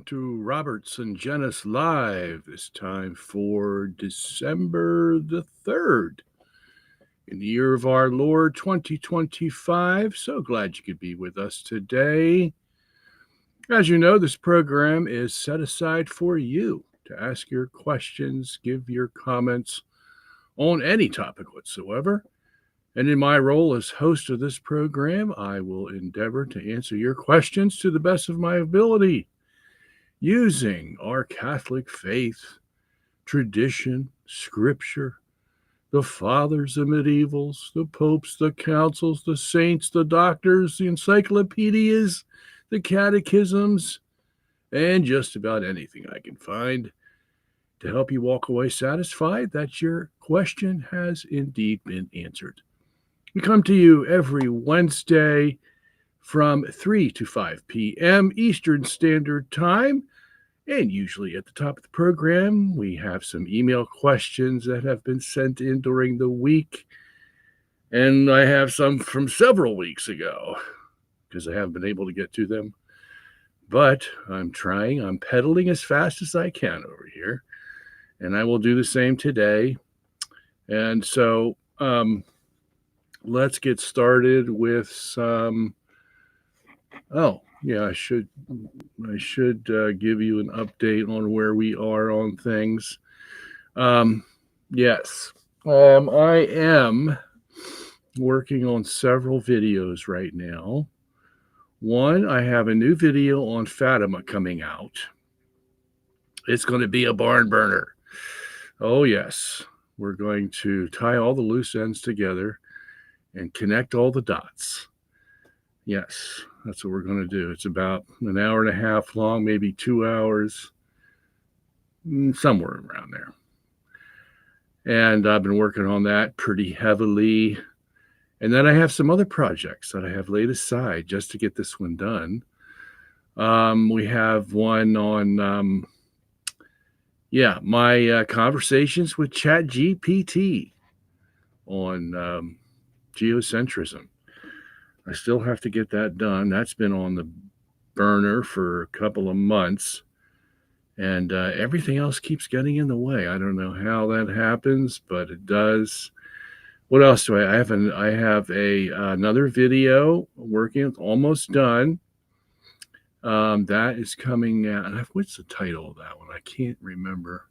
to Roberts and Janice Live, this time for December the 3rd, in the year of our Lord 2025. So glad you could be with us today. As you know, this program is set aside for you to ask your questions, give your comments on any topic whatsoever. And in my role as host of this program, I will endeavor to answer your questions to the best of my ability, using our Catholic faith, tradition, scripture, the fathers, the medievals, the popes, the councils, the saints, the doctors, the encyclopedias, the catechisms, and just about anything I can find to help you walk away satisfied that your question has indeed been answered. We come to you every Wednesday from 3 to 5 p.m. Eastern Standard Time. And usually at the top of the program, we have some email questions that have been sent in during the week. And I have some from several weeks ago because I haven't been able to get to them. But I'm pedaling as fast as I can over here. And I will do the same today. And so let's get started with some. Oh, yeah, I should give you an update on where we are on things. Yes, I am working on several videos right now. One, I have a new video on Fatima coming out. It's going to be a barn burner. Oh, yes. We're going to tie all the loose ends together and connect all the dots. Yes, that's what we're going to do. It's about an hour and a half long, maybe 2 hours, somewhere around there. And I've been working on that pretty heavily. And then I have some other projects that I have laid aside just to get this one done. We have one on, my conversations with ChatGPT on geocentrism. I still have to get that done. That's been on the burner for a couple of months. And everything else keeps getting in the way. I don't know how that happens, but it does. What else do I have? I have another video working. It's almost done. That is coming out. What's the title of that one? I can't remember.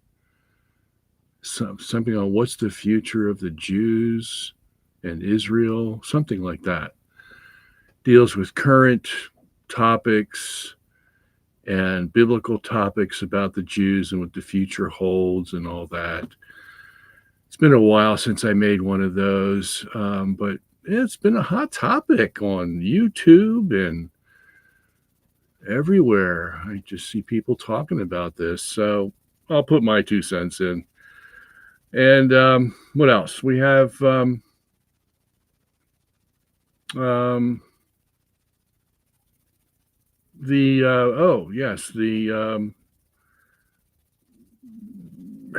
Something on what's the future of the Jews and Israel, something like that. Deals with current topics and biblical topics about the Jews and what the future holds and all that. It's been a while since I made one of those, but it's been a hot topic on YouTube and everywhere. I just see people talking about this, so I'll put my 2 cents in. And what else? We have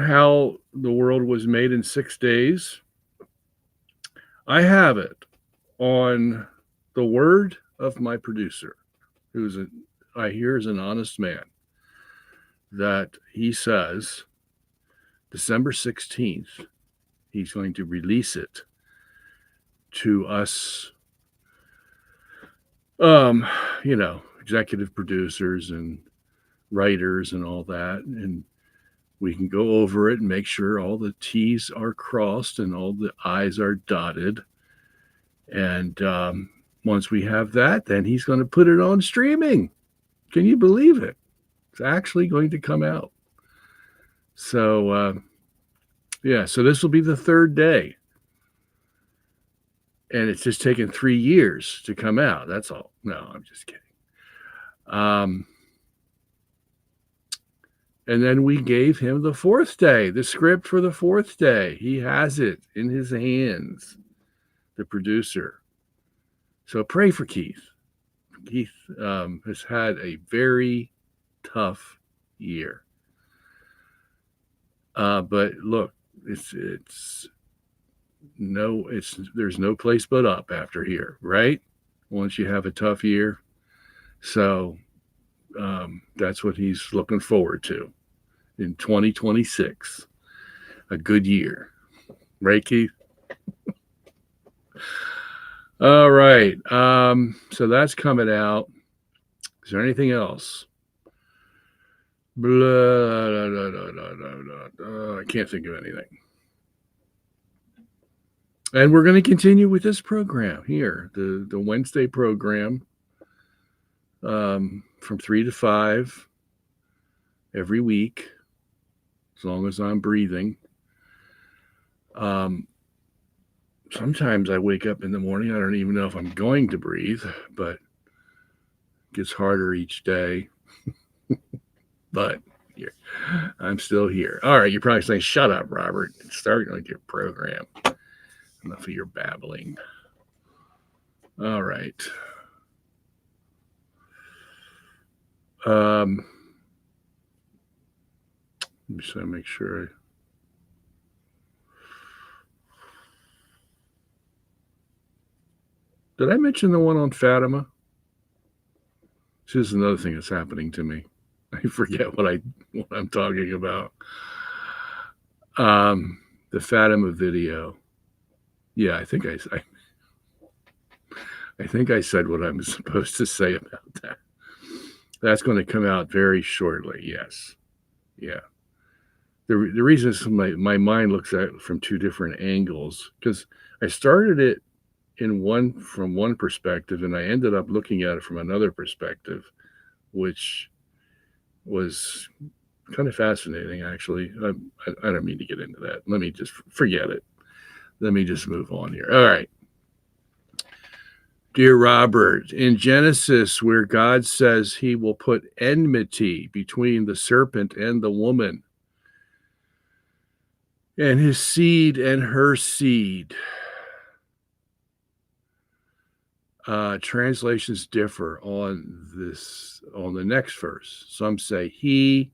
how the world was made in 6 days. I have it on the word of my producer, who's I hear is an honest man, that he says December 16th, he's going to release it to us, executive producers and writers and all that. And we can go over it and make sure all the T's are crossed and all the I's are dotted. And once we have that, then he's going to put it on streaming. Can you believe it? It's actually going to come out. So, so this will be the 3rd day. And it's just taken 3 years to come out. That's all. No, I'm just kidding. And then we gave him the 4th day, the script for the 4th day. He has it in his hands, the producer. So pray for Keith. Keith has had a very tough year. But look, there's no place but up after here, right? Once you have a tough year. So that's what he's looking forward to in 2026. A good year. Right, Keith? All right. So that's coming out. Is there anything else? Blah, blah, blah, blah, blah, blah. I can't think of anything. And we're going to continue with this program here, the Wednesday program, from 3 to 5 every week, as long as I'm breathing. Sometimes I wake up in the morning, I don't even know if I'm going to breathe, but it gets harder each day. But I'm still here. All right, you're probably saying, shut up, Robert. Start with your program. Enough of your babbling. All right. Let me just make sure. Did I mention the one on Fatima? This is another thing that's happening to me. I forget what I'm talking about. The Fatima video. Yeah, I think I said what I'm supposed to say about that. That's going to come out very shortly. Yes. Yeah. The reason is my mind looks at it from two different angles, because I started it from one perspective, and I ended up looking at it from another perspective, which was kind of fascinating, actually. I don't mean to get into that. Let me just forget it. Let me just move on here. All right. Dear Robert, in Genesis, where God says he will put enmity between the serpent and the woman, and his seed and her seed, translations differ on the next verse. Some say he,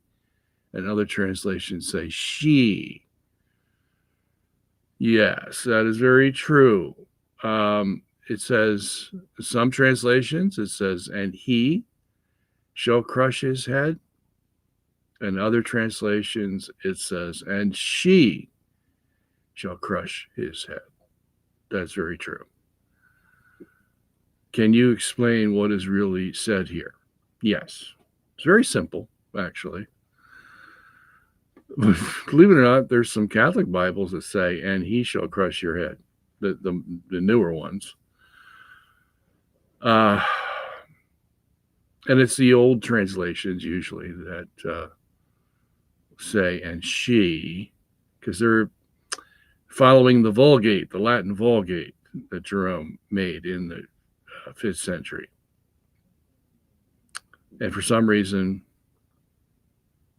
and other translations say she. Yes, that is very true. It says, some translations, it says, and he shall crush his head. And other translations, it says, and she shall crush his head. That's very true. Can you explain what is really said here? Yes. It's very simple, actually. Believe it or not, there's some Catholic Bibles that say, and he shall crush your head, the newer ones. And it's the old translations usually that say, and she, because they're following the Vulgate, the Latin Vulgate that Jerome made in the 5th century. And for some reason,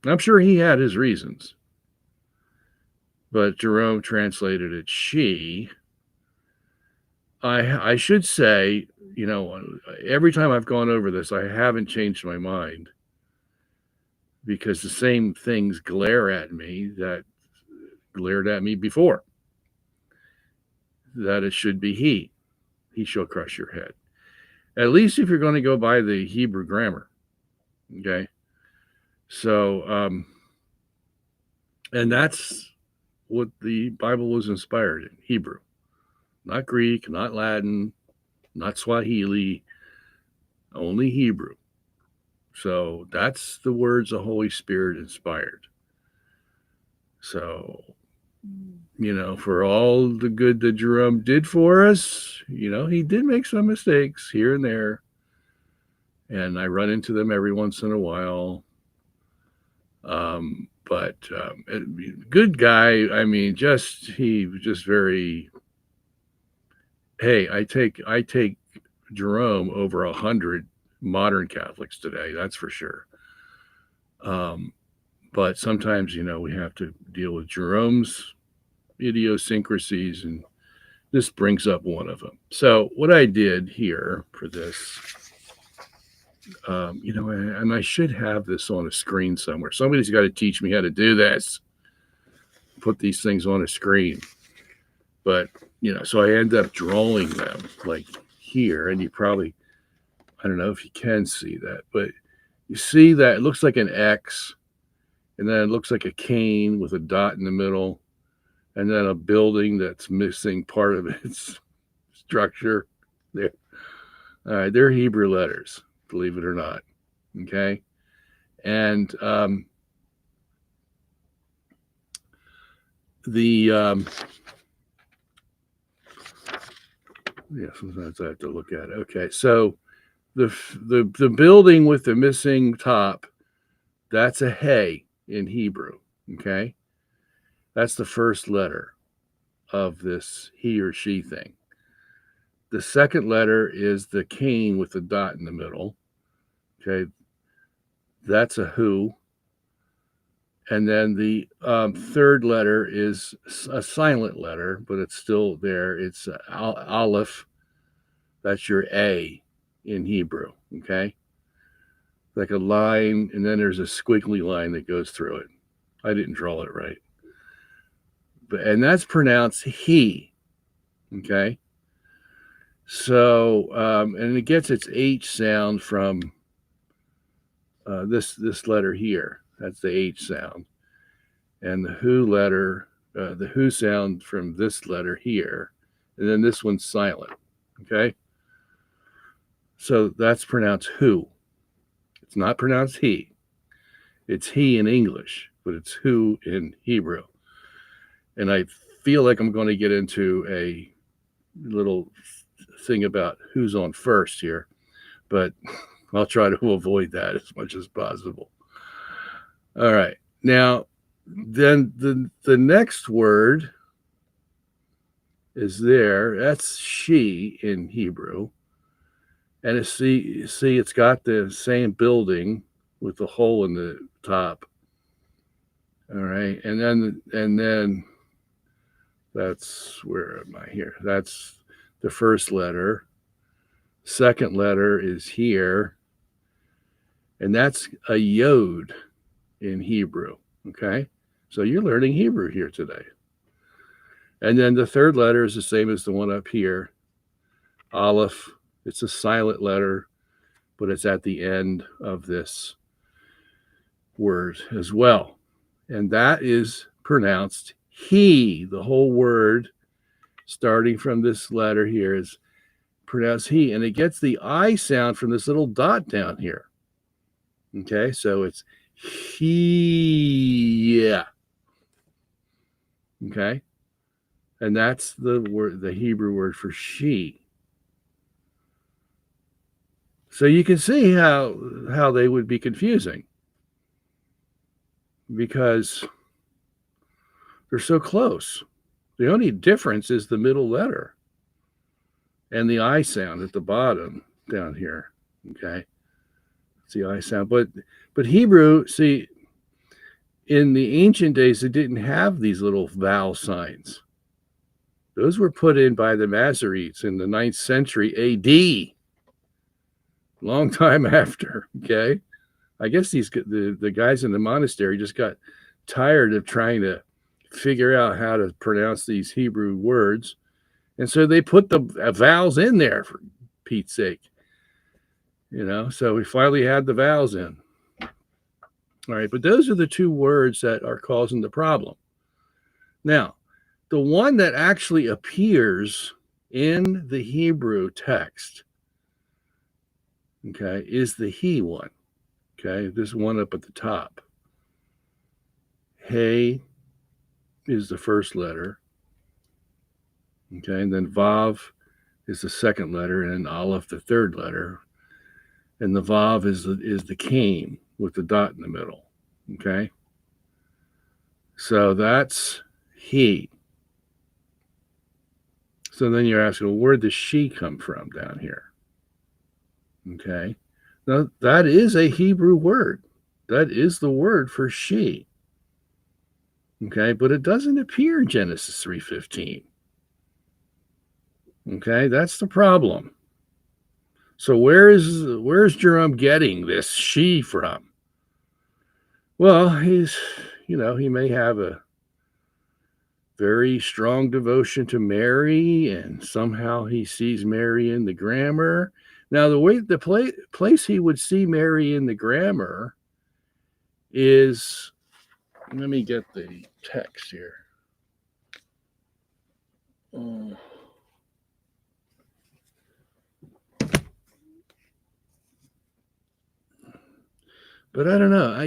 I'm sure he had his reasons, but Jerome translated it she. I should say, every time I've gone over this, I haven't changed my mind, because the same things glare at me that glared at me before, that it should be he shall crush your head. At least if you're going to go by the Hebrew grammar. Okay. So, and that's what the Bible was inspired in, Hebrew. Not Greek, not Latin, not Swahili, only Hebrew. So that's the words the Holy Spirit inspired. So, for all the good that Jerome did for us, he did make some mistakes here and there. And I run into them every once in a while. But good guy. I mean, he was just very. Hey, I take Jerome over 100 modern Catholics today. That's for sure. But sometimes, we have to deal with Jerome's idiosyncrasies, and this brings up one of them. So what I did here for this, and I should have this on a screen somewhere. Somebody's got to teach me how to do this. Put these things on a screen. But, so I end up drawing them like here, and you probably, I don't know if you can see that, but You see that it looks like an X, and then it looks like a cane with a dot in the middle, and then a building that's missing part of its structure. There. All right, they're Hebrew letters, believe it or not. Okay. And yeah, sometimes I have to look at it. Okay, so the building with the missing top, that's a hey in Hebrew. Okay, that's the first letter of this he or she thing. The second letter is the cane with the dot in the middle. Okay, that's a who. And then the third letter is a silent letter, but it's still there. It's aleph. That's your A in Hebrew, okay? Like a line, and then there's a squiggly line that goes through it. I didn't draw it right. And that's pronounced he, okay? So, and it gets its H sound from this letter here. That's the H sound. And the who letter, the who sound from this letter here. And then this one's silent, okay? So that's pronounced who. It's not pronounced he. It's he in English, but it's who in Hebrew. And I feel like I'm going to get into a little thing about who's on first here, but I'll try to avoid that as much as possible. All right. Now, then the next word is there. That's she in Hebrew. And see, it's got the same building with the hole in the top. All right. And then that's, where am I here? That's the first letter. Second letter is here. And that's a yod in Hebrew. Okay. So you're learning Hebrew here today. And then the third letter is the same as the one up here. Aleph. It's a silent letter, but it's at the end of this word as well. And that is pronounced he. The whole word, starting from this letter here, is pronounced he. And it gets the I sound from this little dot down here. Okay, so it's he. Yeah. Okay. And that's the word, the Hebrew word for she. So you can see how they would be confusing, because they're so close. The only difference is the middle letter and the I sound at the bottom down here. Okay, it's the I sound. But Hebrew, see, in the ancient days, they didn't have these little vowel signs. Those were put in by the Masoretes in the 9th century AD. Long time after. Okay, I guess the guys in the monastery just got tired of trying to figure out how to pronounce these Hebrew words, and so they put the vowels in there, for Pete's sake. So we finally had the vowels in. All right, but those are the two words that are causing the problem. Now, the one that actually appears in the Hebrew text, okay, is the he one. Okay, this one up at the top. Hey is the first letter. Okay, and then Vav is the second letter, and Aleph the third letter. And the Vav is the cane with the dot in the middle. Okay, so that's he. So then you're asking, well, where does she come from down here? Okay, now that is a Hebrew word. That is the word for she. Okay, but it doesn't appear in Genesis 3:15. Okay, that's the problem. So where's Jerome getting this she from? Well, he may have a very strong devotion to Mary, and somehow he sees Mary in the grammar. Now, the place he would see Mary in the grammar is, let me get the text here. But I don't know.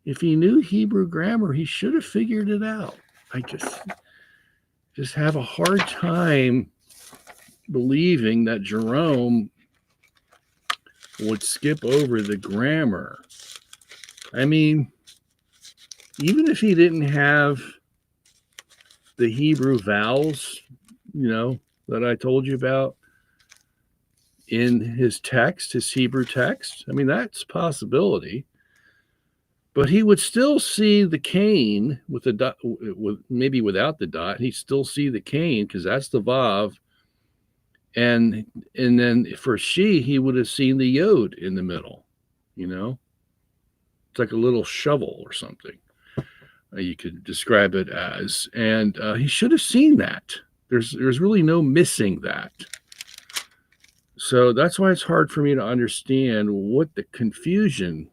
If he knew Hebrew grammar, he should have figured it out. I just have a hard time believing that Jerome would skip over the grammar. I mean, even if he didn't have the Hebrew vowels, that I told you about in his text, his Hebrew text, I mean, that's a possibility. But he would still see the cane with the dot, maybe without the dot. He'd still see the cane because that's the vav. And then for she, he would have seen the yod in the middle. It's like a little shovel or something. You could describe it as, and he should have seen that. There's really no missing that. So that's why it's hard for me to understand what the confusion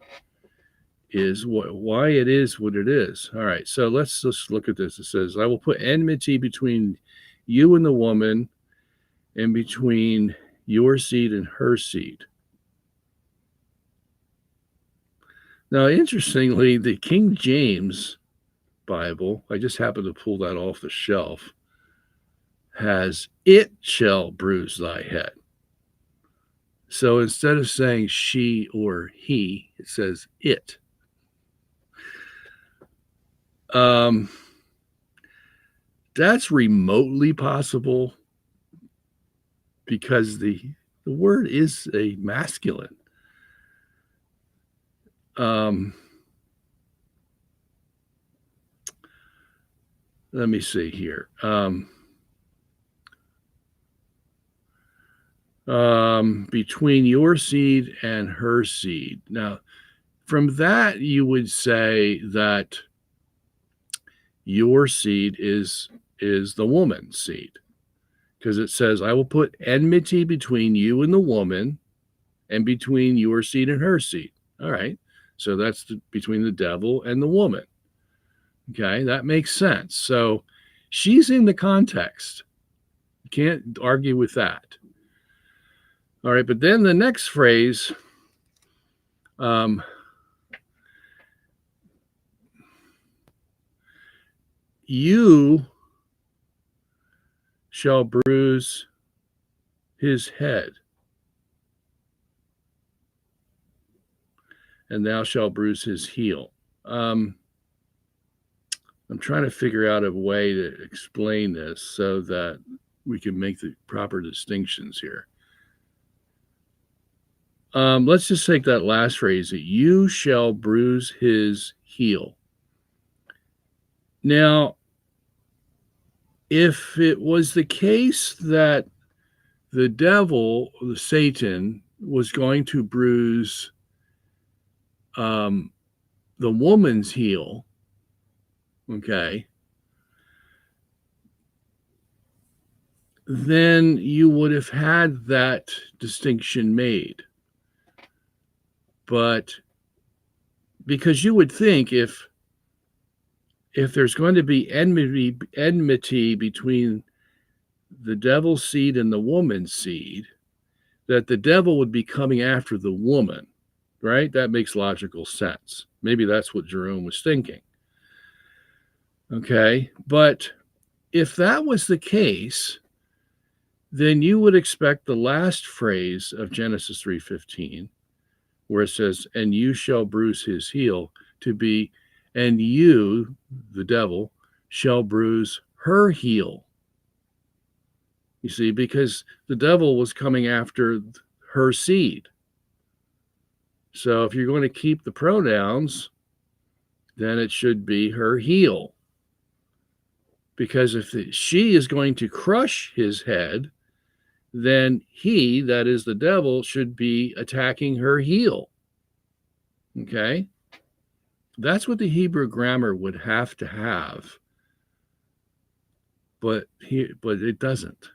is, why it is what it is. All right, so let's just look at this. It says, I will put enmity between you and the woman, and between your seed and her seed. Now, interestingly, the King James Bible, I just happened to pull that off the shelf, has it shall bruise thy head. So instead of saying she or he, it says it. That's remotely possible because the word is a masculine. Let me see here. Between your seed and her seed. Now, from that, you would say that your seed is the woman's seed, because it says, I will put enmity between you and the woman, and between your seed and her seed. All right. So that's between the devil and the woman. Okay, that makes sense. So she's in the context. You can't argue with that. All right, but then the next phrase, you shall bruise his head, and thou shalt bruise his heel. I'm trying to figure out a way to explain this so that we can make the proper distinctions here. Let's just take that last phrase, that you shall bruise his heel. Now, if it was the case that the devil, the Satan, was going to bruise the woman's heel, okay, then you would have had that distinction made. But because you would think if there's going to be enmity between the devil's seed and the woman's seed, that the devil would be coming after the woman, right? That makes logical sense. Maybe that's what Jerome was thinking. Okay, but if that was the case, then you would expect the last phrase of Genesis 3:15, where it says, and you shall bruise his heel, to be, and you, the devil, shall bruise her heel. You see, because the devil was coming after her seed. So if you're going to keep the pronouns, then it should be her heel. Because if she is going to crush his head, then he, that is the devil, should be attacking her heel. Okay? That's what the Hebrew grammar would have to have. But it doesn't.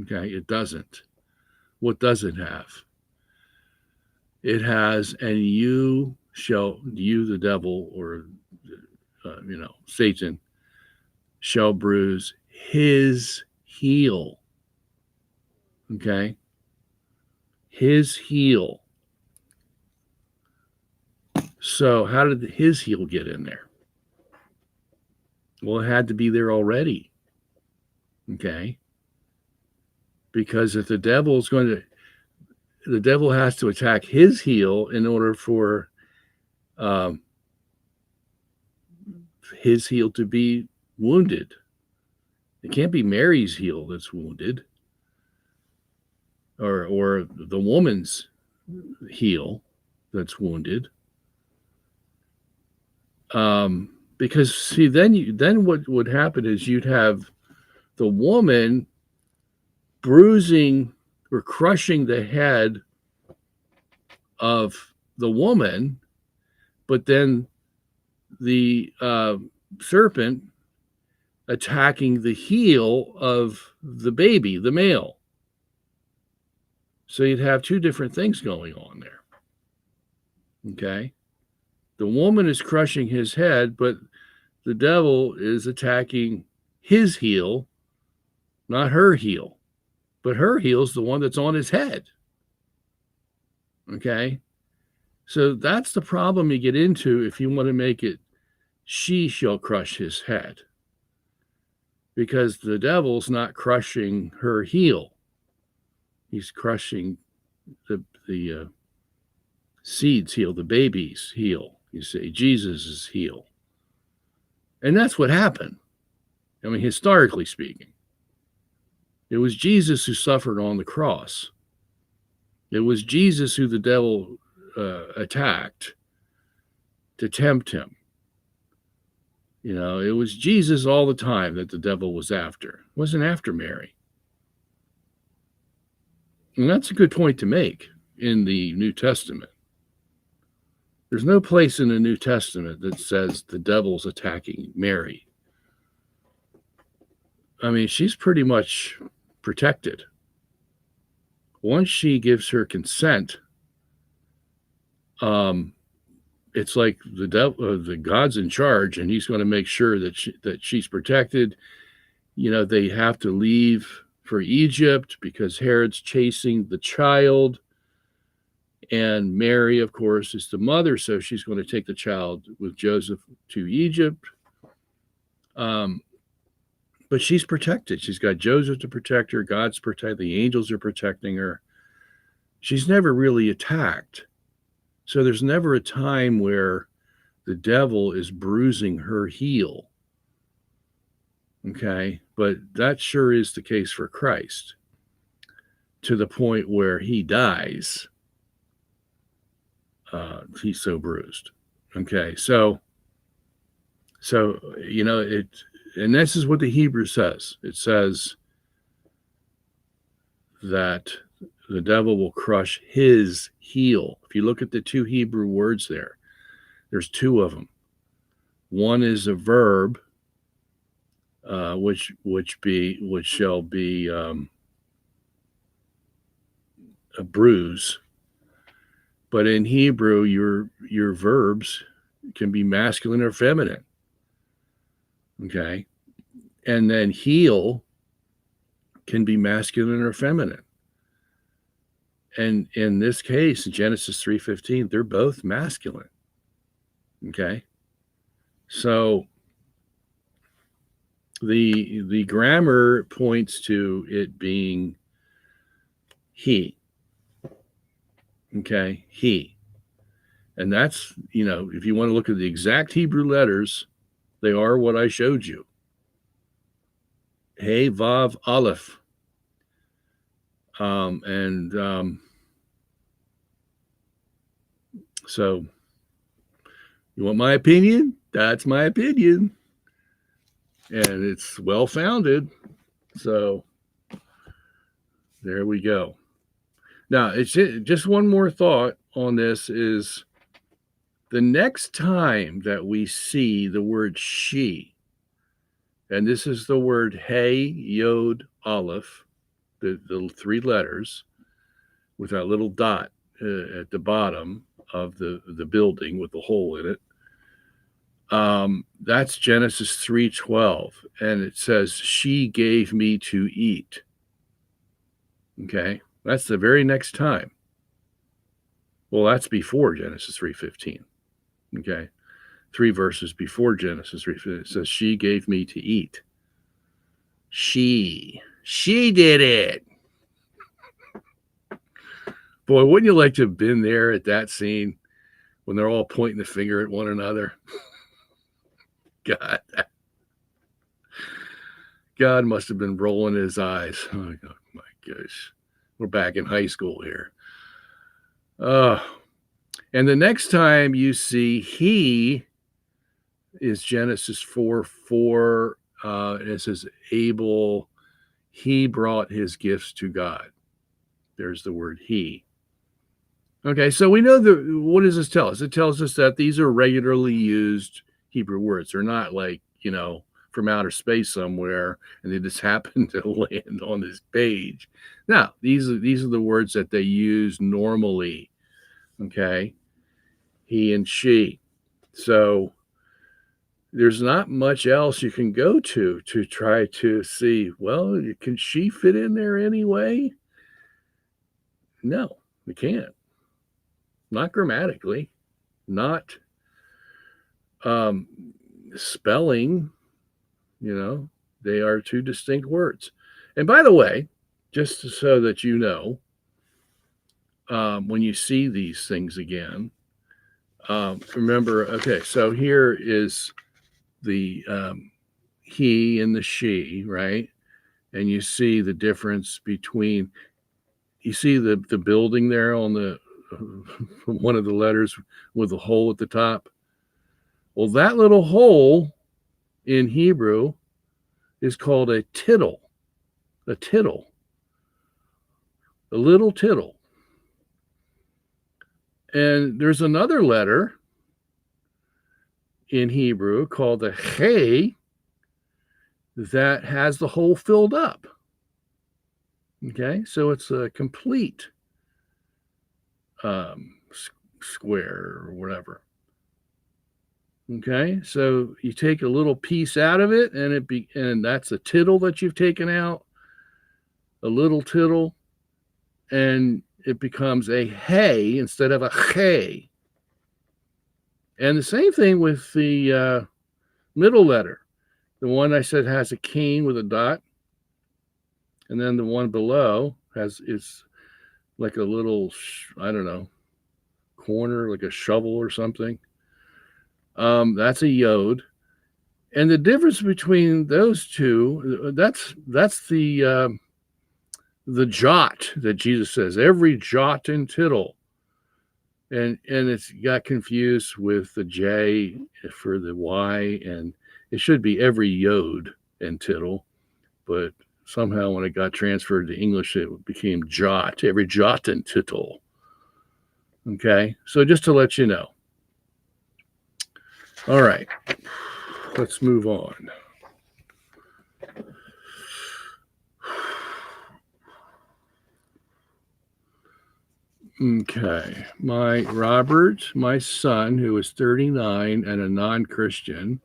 Okay, it doesn't. What does it have? It has, and you, the devil, or Satan, shall bruise his heel. Okay? His heel. So how did his heel get in there? Well, it had to be there already. Okay? Because if the devil has to attack his heel in order for his heel to be wounded. It can't be Mary's heel that's wounded, or the woman's heel that's wounded. Because see, then what would happen is you'd have the woman bruising or crushing the head of the woman, but then the serpent attacking the heel of the baby, the male. So you'd have two different things going on there. Okay? The woman is crushing his head, but the devil is attacking his heel, not her heel. But her heel's the one that's on his head. Okay? So that's the problem you get into if you want to make it, she shall crush his head. Because the devil's not crushing her heel. He's crushing the seed's heel, the baby's heel. You say Jesus's heel. And that's what happened. I mean, historically speaking. It was Jesus who suffered on the cross. It was Jesus who the devil attacked to tempt him. You know, it was Jesus all the time that the devil was after. It wasn't after Mary. And that's a good point to make in the New Testament. There's no place in the New Testament that says the devil's attacking Mary. I mean, she's pretty much protected. Once she gives her consent, it's like the devil, the God's in charge, and he's going to make sure that she's protected. You know, they have to leave for Egypt because Herod's chasing the child. And Mary, of course, is the mother, so she's going to take the child with Joseph to Egypt. But she's protected. She's got Joseph to protect her. God's protected. The angels are protecting her. She's never really attacked. So there's never a time where the devil is bruising her heel. Okay? But that sure is the case for Christ, to the point where he dies. He's so bruised. Okay, so you know, and this is what the Hebrew says. It says that the devil will crush his heel. If you look at the two Hebrew words there, there's two of them. One is a verb, which shall be a bruise. But in Hebrew, your verbs can be masculine or feminine. Okay. And then heel can be masculine or feminine. And in this case, Genesis 3:15, they're both masculine. Okay. So the grammar points to it being he. Okay, he. And that's, you know, if you want to look at the exact Hebrew letters, they are what I showed you. Hey, Vav, Aleph. So you want my opinion? That's my opinion. And it's well-founded. So there we go. Now, it's just one more thought on this is the next time that we see the word she, and this is the word hey, yod, aleph, the three letters, with that little dot at the bottom of the building with the hole in it. That's Genesis 3:12, and it says, "She gave me to eat." Okay, that's the very next time. Well, that's before Genesis 3:15. Okay, 3 verses before Genesis 3:15, it says, "She gave me to eat." She did it. Boy, wouldn't you like to have been there at that scene when they're all pointing the finger at one another? God must have been rolling his eyes. Oh my gosh, we're back in high school here. And the next time you see he is Genesis 4:4. It says Abel, he brought his gifts to God. There's the word he. Okay, so we know what does this tell us? It tells us that these are regularly used Hebrew words. They're not like, from outer space somewhere and they just happen to land on this page. No, these are the words that they use normally. Okay, he and she. So there's not much else you can go to try to see, well, can she fit in there anyway? No, we can't. Not grammatically, not spelling, they are two distinct words. And by the way, just so that you know, when you see these things again, remember, okay, so here is the he and the she, right? And you see the difference between, you see the building there on the one of the letters with a hole at the top. Well, that little hole in Hebrew is called a tittle. A tittle. A little tittle. And there's another letter in Hebrew called the he that has the hole filled up. Okay, so it's a complete square or whatever. Okay, so you take a little piece out of it, and that's a tittle that you've taken out, a little tittle, and it becomes a hey instead of a hey. And the same thing with the middle letter. The one I said has a cane with a dot, and then the one below is like a little, I don't know, corner, like a shovel or something. That's a yod. And the difference between those two, that's the jot that Jesus says, every jot and tittle. And it's got confused with the J for the Y, and it should be every yod and tittle, but somehow when it got transferred to English, it became jot, every jot and tittle. Okay, so just to let you know. All right, let's move on. Okay, Robert, my son, who is 39 and a non-Christian,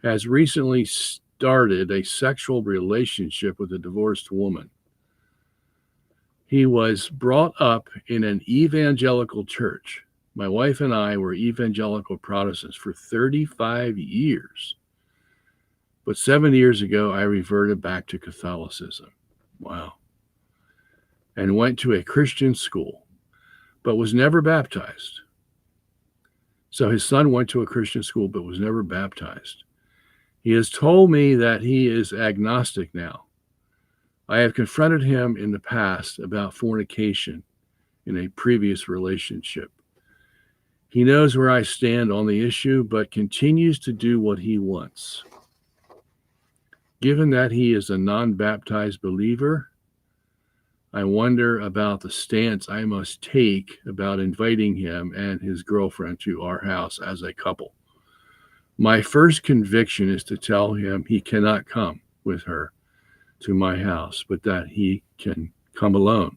has recently started a sexual relationship with a divorced woman. He was brought up in an evangelical church. My wife and I were evangelical Protestants for 35 years. But 7 years ago, I reverted back to Catholicism. Wow. And went to a Christian school, but was never baptized. So his son went to a Christian school, but was never baptized. He has told me that he is agnostic now. I have confronted him in the past about fornication in a previous relationship. He knows where I stand on the issue, but continues to do what he wants. Given that he is a non-baptized believer, I wonder about the stance I must take about inviting him and his girlfriend to our house as a couple. My first conviction is to tell him he cannot come with her to my house, but that he can come alone.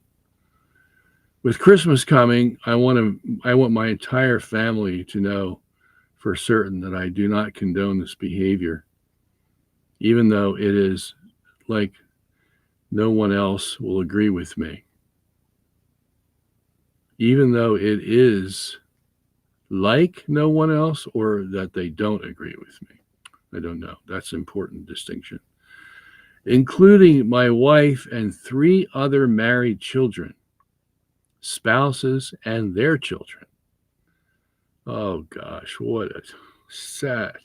with Christmas coming, I want my entire family to know for certain that I do not condone this behavior, even though it is like no one else will agree with me. Even though it is like no one else, or that they don't agree with me. I don't know. That's an important distinction. Including my wife and 3 other married children, spouses, and their children. Oh gosh, what a sad.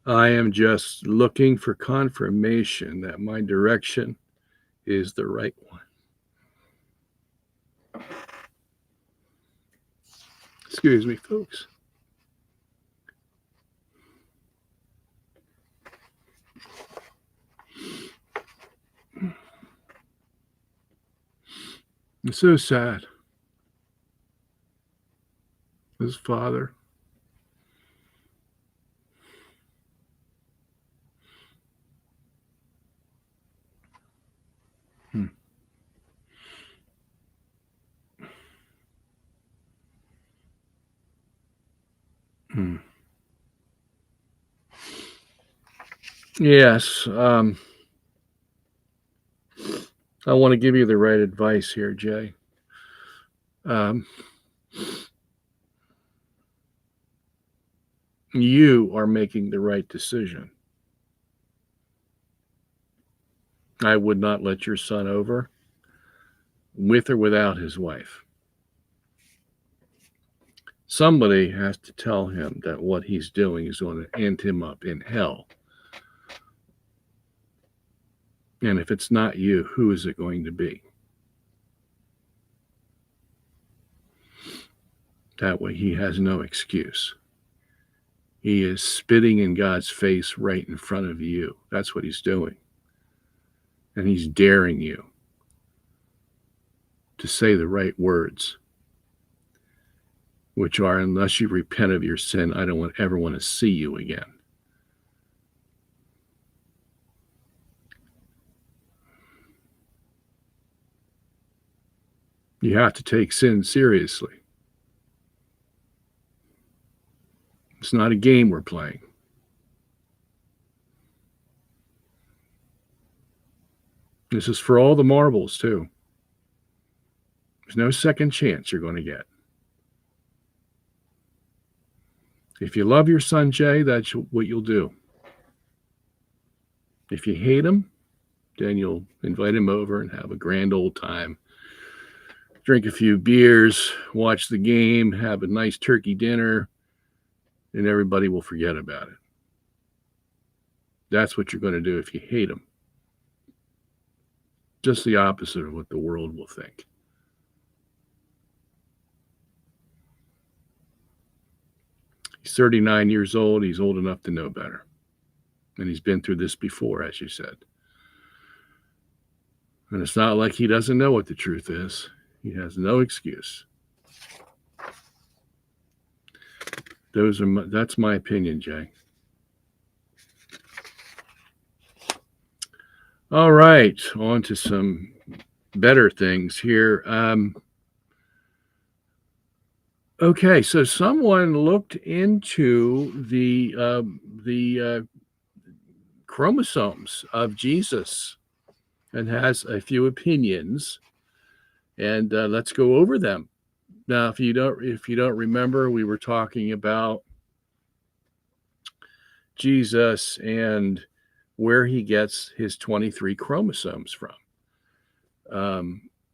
I am just looking for confirmation that my direction is the right one. Excuse me, folks. It's so sad. His father. Yes. I want to give you the right advice here, Jay. You are making the right decision. I would not let your son over, with or without his wife. Somebody has to tell him that what he's doing is going to end him up in hell. And if it's not you, who is it going to be? That way he has no excuse. He is spitting in God's face right in front of you. That's what he's doing. And he's daring you to say the right words, which are, unless you repent of your sin, I don't ever want to see you again. You have to take sin seriously. It's not a game we're playing. This is for all the marbles, too. There's no second chance you're going to get. If you love your son, Jay, that's what you'll do. If you hate him, then you'll invite him over and have a grand old time. Drink a few beers, watch the game, have a nice turkey dinner, and everybody will forget about it. That's what you're going to do if you hate him. Just the opposite of what the world will think. He's 39 years old. He's old enough to know better. And he's been through this before, as you said. And it's not like he doesn't know what the truth is. He has no excuse. That's my opinion, Jay. All right, on to some better things here. Okay, so someone looked into the chromosomes of Jesus and has a few opinions, and let's go over them. Now, if you don't remember, we were talking about Jesus and where he gets his 23 chromosomes from.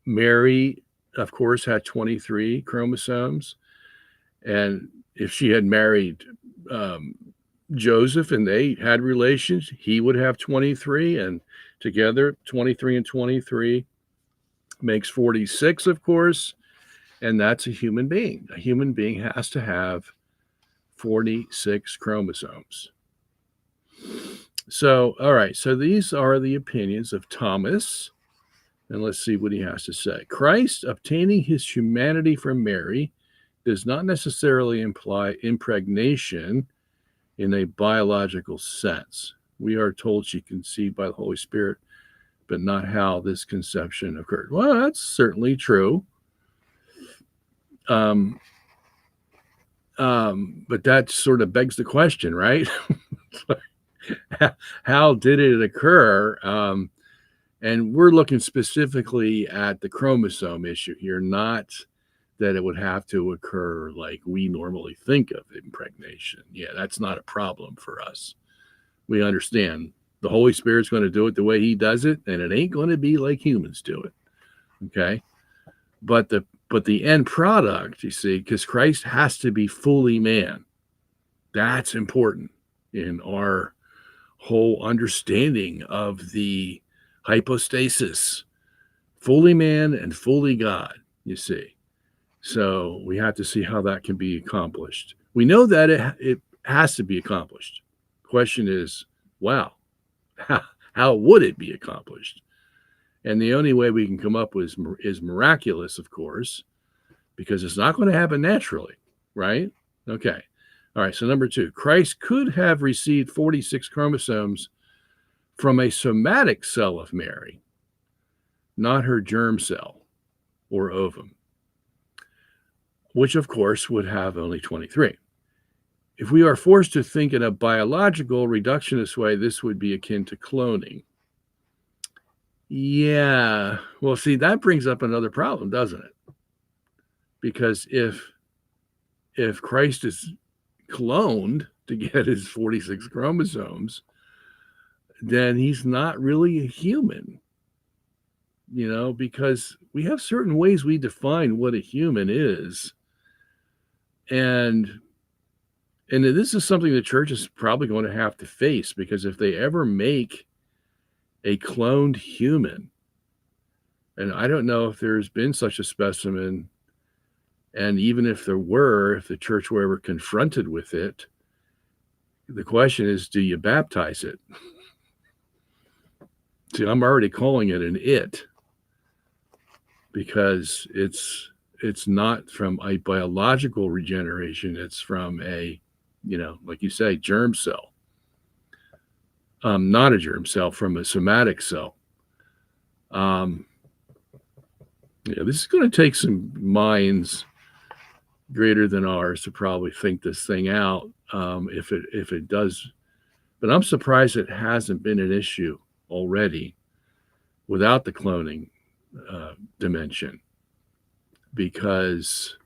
Mary, of course, had 23 chromosomes, and if she had married Joseph and they had relations, he would have 23, and together 23 and 23 makes 46, of course, and that's a human being. A human being has to have 46 chromosomes. So, all right, so these are the opinions of Thomas, and let's see what he has to say. Christ obtaining his humanity from Mary does not necessarily imply impregnation in a biological sense. We are told she conceived by the Holy Spirit, but not how this conception occurred. Well, that's certainly true. But that sort of begs the question, right? How did it occur? And we're looking specifically at the chromosome issue here, not that it would have to occur like we normally think of impregnation. Yeah, that's not a problem for us. We understand the Holy Spirit's going to do it the way he does it, and it ain't going to be like humans do it. Okay? But the end product, you see, because Christ has to be fully man. That's important in our whole understanding of the hypostasis. Fully man and fully God, you see. So we have to see how that can be accomplished. We know that it has to be accomplished. Question is, wow, how would it be accomplished? And the only way we can come up with is miraculous, of course, because it's not going to happen naturally, right? Okay. All right. So number 2, Christ could have received 46 chromosomes from a somatic cell of Mary, not her germ cell or ovum, which of course would have only 23. If we are forced to think in a biological reductionist way, this would be akin to cloning. Yeah, well, see, that brings up another problem, doesn't it? Because if Christ is cloned to get his 46 chromosomes, then he's not really a human, because we have certain ways we define what a human is. And this is something the church is probably going to have to face, because if they ever make a cloned human, and I don't know if there's been such a specimen, and even if there were, if the church were ever confronted with it, the question is, do you baptize it? See, I'm already calling it an it, because it's not from a biological regeneration. It's from a, like you say, germ cell. Not a germ cell, from a somatic cell. This is going to take some minds greater than ours to probably think this thing out, if it does. But I'm surprised it hasn't been an issue already without the cloning dimension, because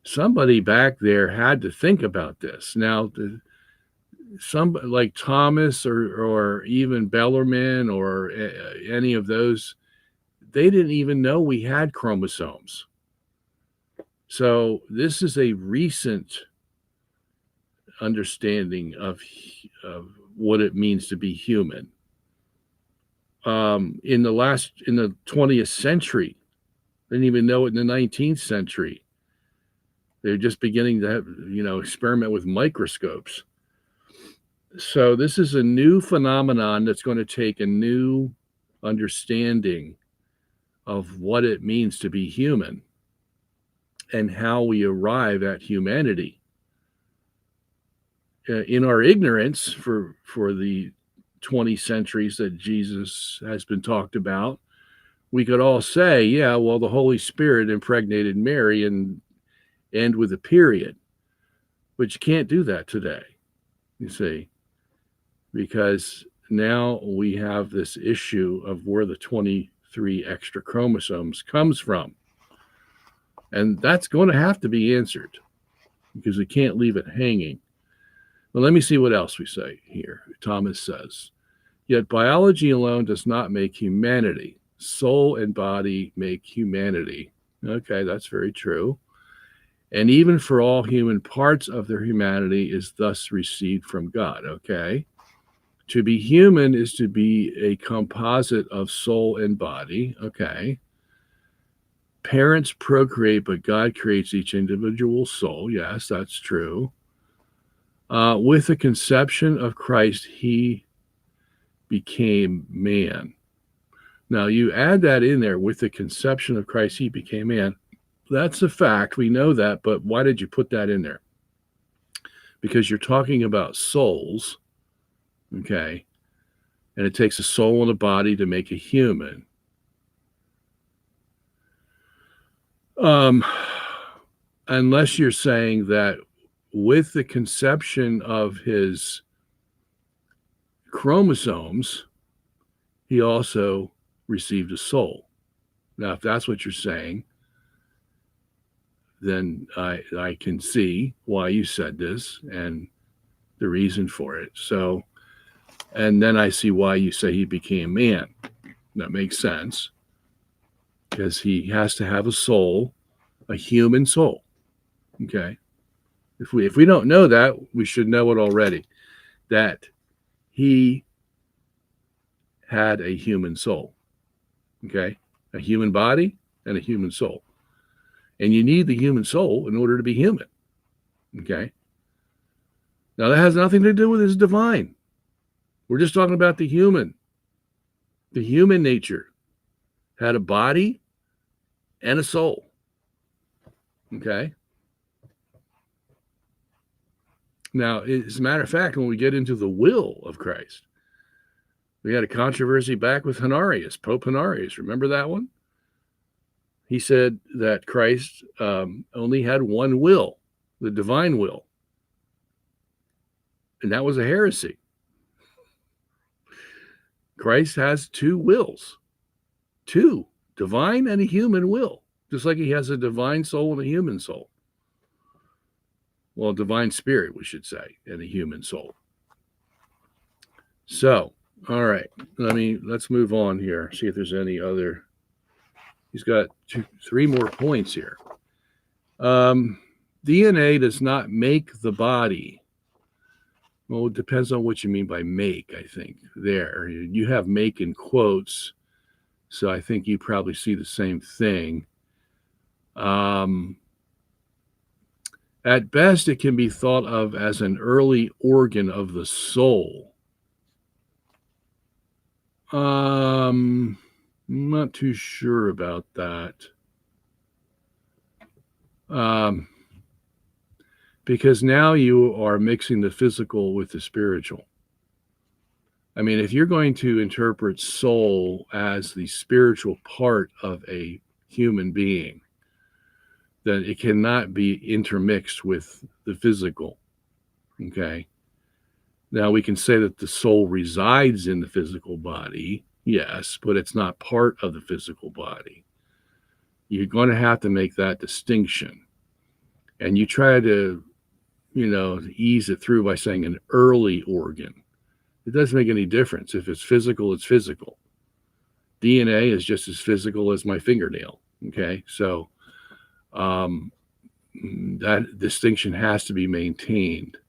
somebody back there had to think about this. Now, somebody like Thomas or even Bellarmine or any of those, they didn't even know we had chromosomes. So this is a recent understanding of what it means to be human. In the 20th century, they didn't even know it in the 19th century. They're just beginning to have, experiment with microscopes. So this is a new phenomenon that's going to take a new understanding of what it means to be human and how we arrive at humanity. In our ignorance for the 20 centuries that Jesus has been talked about, we could all say, yeah, well, the Holy Spirit impregnated Mary and end with a period. But you can't do that today, you see, because now we have this issue of where the 23 extra chromosomes comes from. And that's going to have to be answered, because we can't leave it hanging. Well, let me see what else we say here. Thomas says, yet biology alone does not make humanity. Soul and body make humanity. Okay, that's very true. And even for all human, parts of their humanity is thus received from God. Okay. To be human is to be a composite of soul and body. Okay. Parents procreate, but God creates each individual soul. Yes, that's true. With the conception of Christ, he became man. Now, you add that in there, with the conception of Christ, he became man. That's a fact. We know that, but why did you put that in there? Because you're talking about souls, okay? And it takes a soul and a body to make a human. Unless you're saying that with the conception of his chromosomes, he also received a soul. Now, if that's what you're saying, then I can see why you said this and the reason for it. So, and then I see why you say he became man. That makes sense, because he has to have a soul, a human soul. Okay. If we don't know that, we should know it already, that he had a human soul. Okay. A human body and a human soul. And you need the human soul in order to be human. Okay. Now, that has nothing to do with his divine. We're just talking about the human. The human nature had a body and a soul. Okay. Now, as a matter of fact, when we get into the will of Christ, we had a controversy back with Honorius, Pope Honorius. Remember that one? He said that Christ only had one will, the divine will. And that was a heresy. Christ has two wills, two, divine and a human will, just like he has a divine soul and a human soul. Well, a divine spirit, we should say, and a human soul. So, all right, let's move on here, see if there's any other. He's got three more points here. DNA does not make the body. Well, it depends on what you mean by make, I think. There, you have make in quotes, so I think you probably see the same thing. At best, it can be thought of as an early organ of the soul. I'm not too sure about that. Because now you are mixing the physical with the spiritual. I mean, if you're going to interpret soul as the spiritual part of a human being, then it cannot be intermixed with the physical. Okay. Now, we can say that the soul resides in the physical body, yes, but it's not part of the physical body. You're going to have to make that distinction. And you try to, ease it through by saying an early organ. It doesn't make any difference. If it's physical, it's physical. DNA is just as physical as my fingernail. Okay. So that distinction has to be maintained.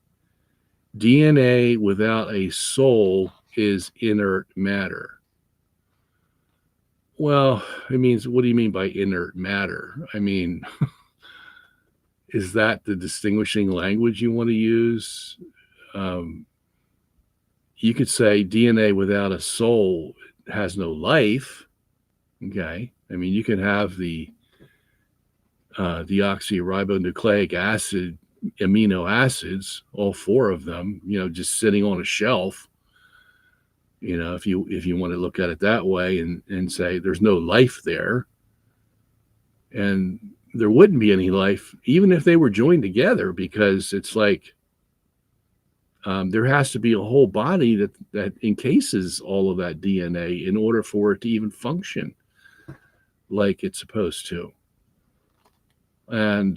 DNA without a soul is inert matter. Well, it means, what do you mean by inert matter? I mean, is that the distinguishing language you want to use? You could say DNA without a soul has no life. Okay. I mean, you can have the deoxyribonucleic acid amino acids, all four of them, just sitting on a shelf. If you want to look at it that way and say there's no life there, and there wouldn't be any life even if they were joined together, because it's like there has to be a whole body that encases all of that DNA in order for it to even function like it's supposed to. And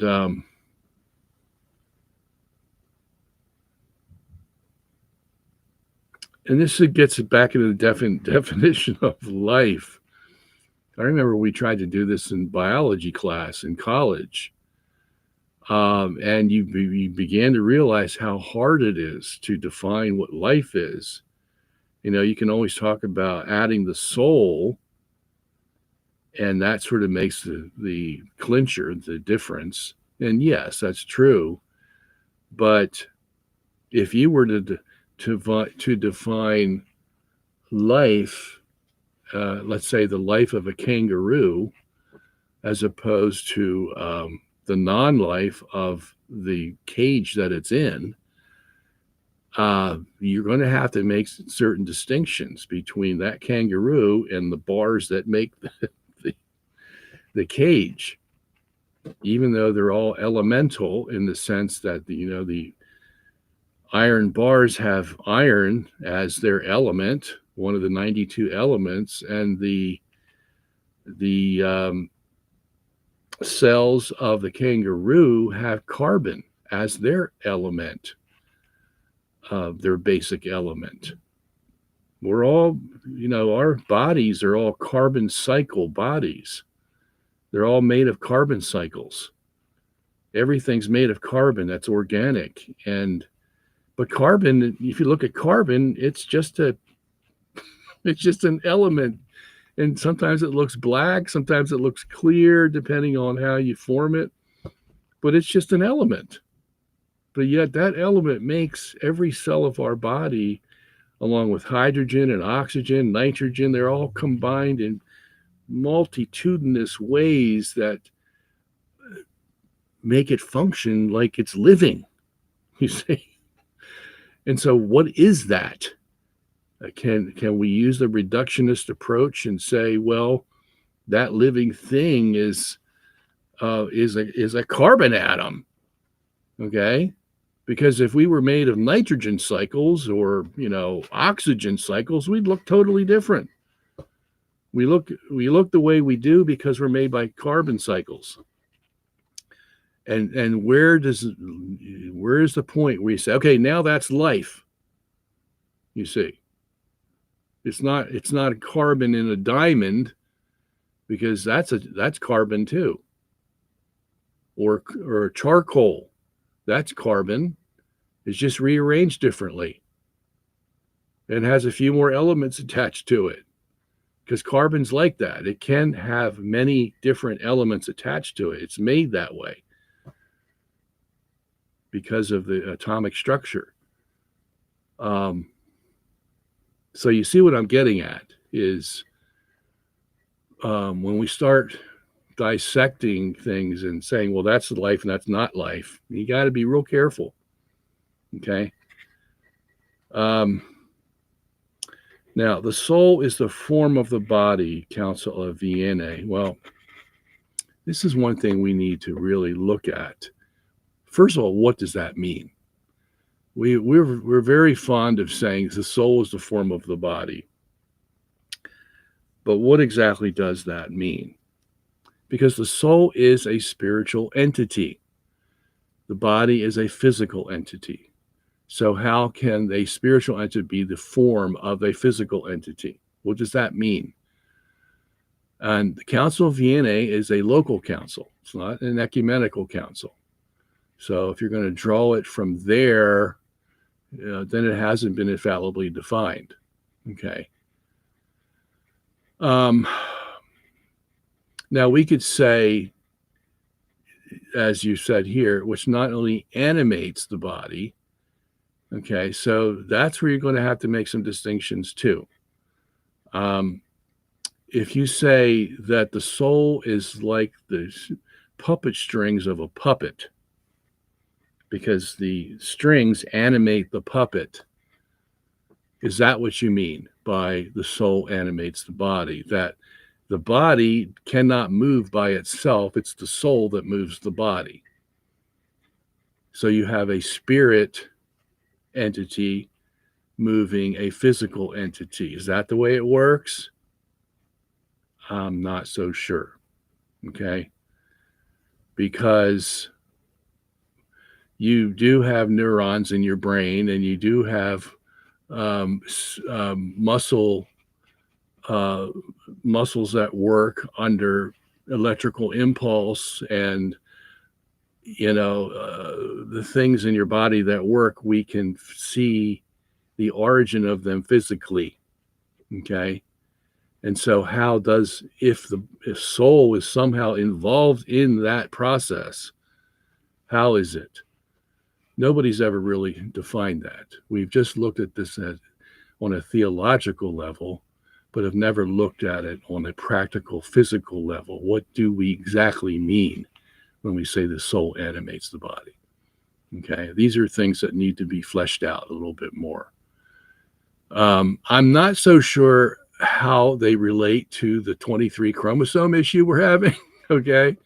this gets back into the definition of life. I remember we tried to do this in biology class in college. And you began to realize how hard it is to define what life is. You can always talk about adding the soul, and that sort of makes the clincher, the difference. And yes, that's true. But If you were to define life, let's say the life of a kangaroo, as opposed to the non-life of the cage that it's in, you're going to have to make certain distinctions between that kangaroo and the bars that make the cage, even though they're all elemental in the sense that the iron bars have iron as their element, one of the 92 elements, and the cells of the kangaroo have carbon as their element, their basic element. We're all, our bodies are all carbon cycle bodies. They're all made of carbon cycles. Everything's made of carbon that's organic. But carbon, if you look at carbon, it's just an element. And sometimes it looks black, sometimes it looks clear, depending on how you form it. But it's just an element. But yet that element makes every cell of our body, along with hydrogen and oxygen, nitrogen, they're all combined in multitudinous ways that make it function like it's living, you see. And so what is that? Can we use the reductionist approach and say, well, that living thing is a carbon atom, okay? Because if we were made of nitrogen cycles or oxygen cycles, we'd look totally different. We look the way we do because we're made by carbon cycles. And where is the point where you say, okay, now that's life? You see. It's not a carbon in a diamond, because that's carbon too. Or charcoal, that's carbon. It's just rearranged differently and has a few more elements attached to it, because carbon's like that. It can have many different elements attached to it. It's made that way because of the atomic structure. So you see what I'm getting at is when we start dissecting things and saying, well, that's life and that's not life, you got to be real careful. Okay. Now, the soul is the form of the body, Council of Vienna. Well, this is one thing we need to really look at. First of all, what does that mean? We're very fond of saying the soul is the form of the body. But what exactly does that mean? Because the soul is a spiritual entity. The body is a physical entity. So how can a spiritual entity be the form of a physical entity? What does that mean? And the Council of Vienna is a local council. It's not an ecumenical council. So if you're going to draw it from there, then it hasn't been infallibly defined. Okay. Now we could say, as you said here, which not only animates the body. Okay, so that's where you're going to have to make some distinctions too. If you say that the soul is like the puppet strings of a puppet, because the strings animate the puppet, is that what you mean by the soul animates the body? That the body cannot move by itself, it's the soul that moves the body. So you have a spirit entity moving a physical entity. Is that the way it works? I'm not so sure. Okay. Because you do have neurons in your brain, and you do have muscles that work under electrical impulse, and the things in your body that work, we can see the origin of them physically. Okay. And so if soul is somehow involved in that process, how is it? Nobody's ever really defined that. We've just looked at this on a theological level, but have never looked at it on a practical, physical level. What do we exactly mean when we say the soul animates the body? Okay, these are things that need to be fleshed out a little bit more. I'm not so sure how they relate to the 23 chromosome issue we're having, okay?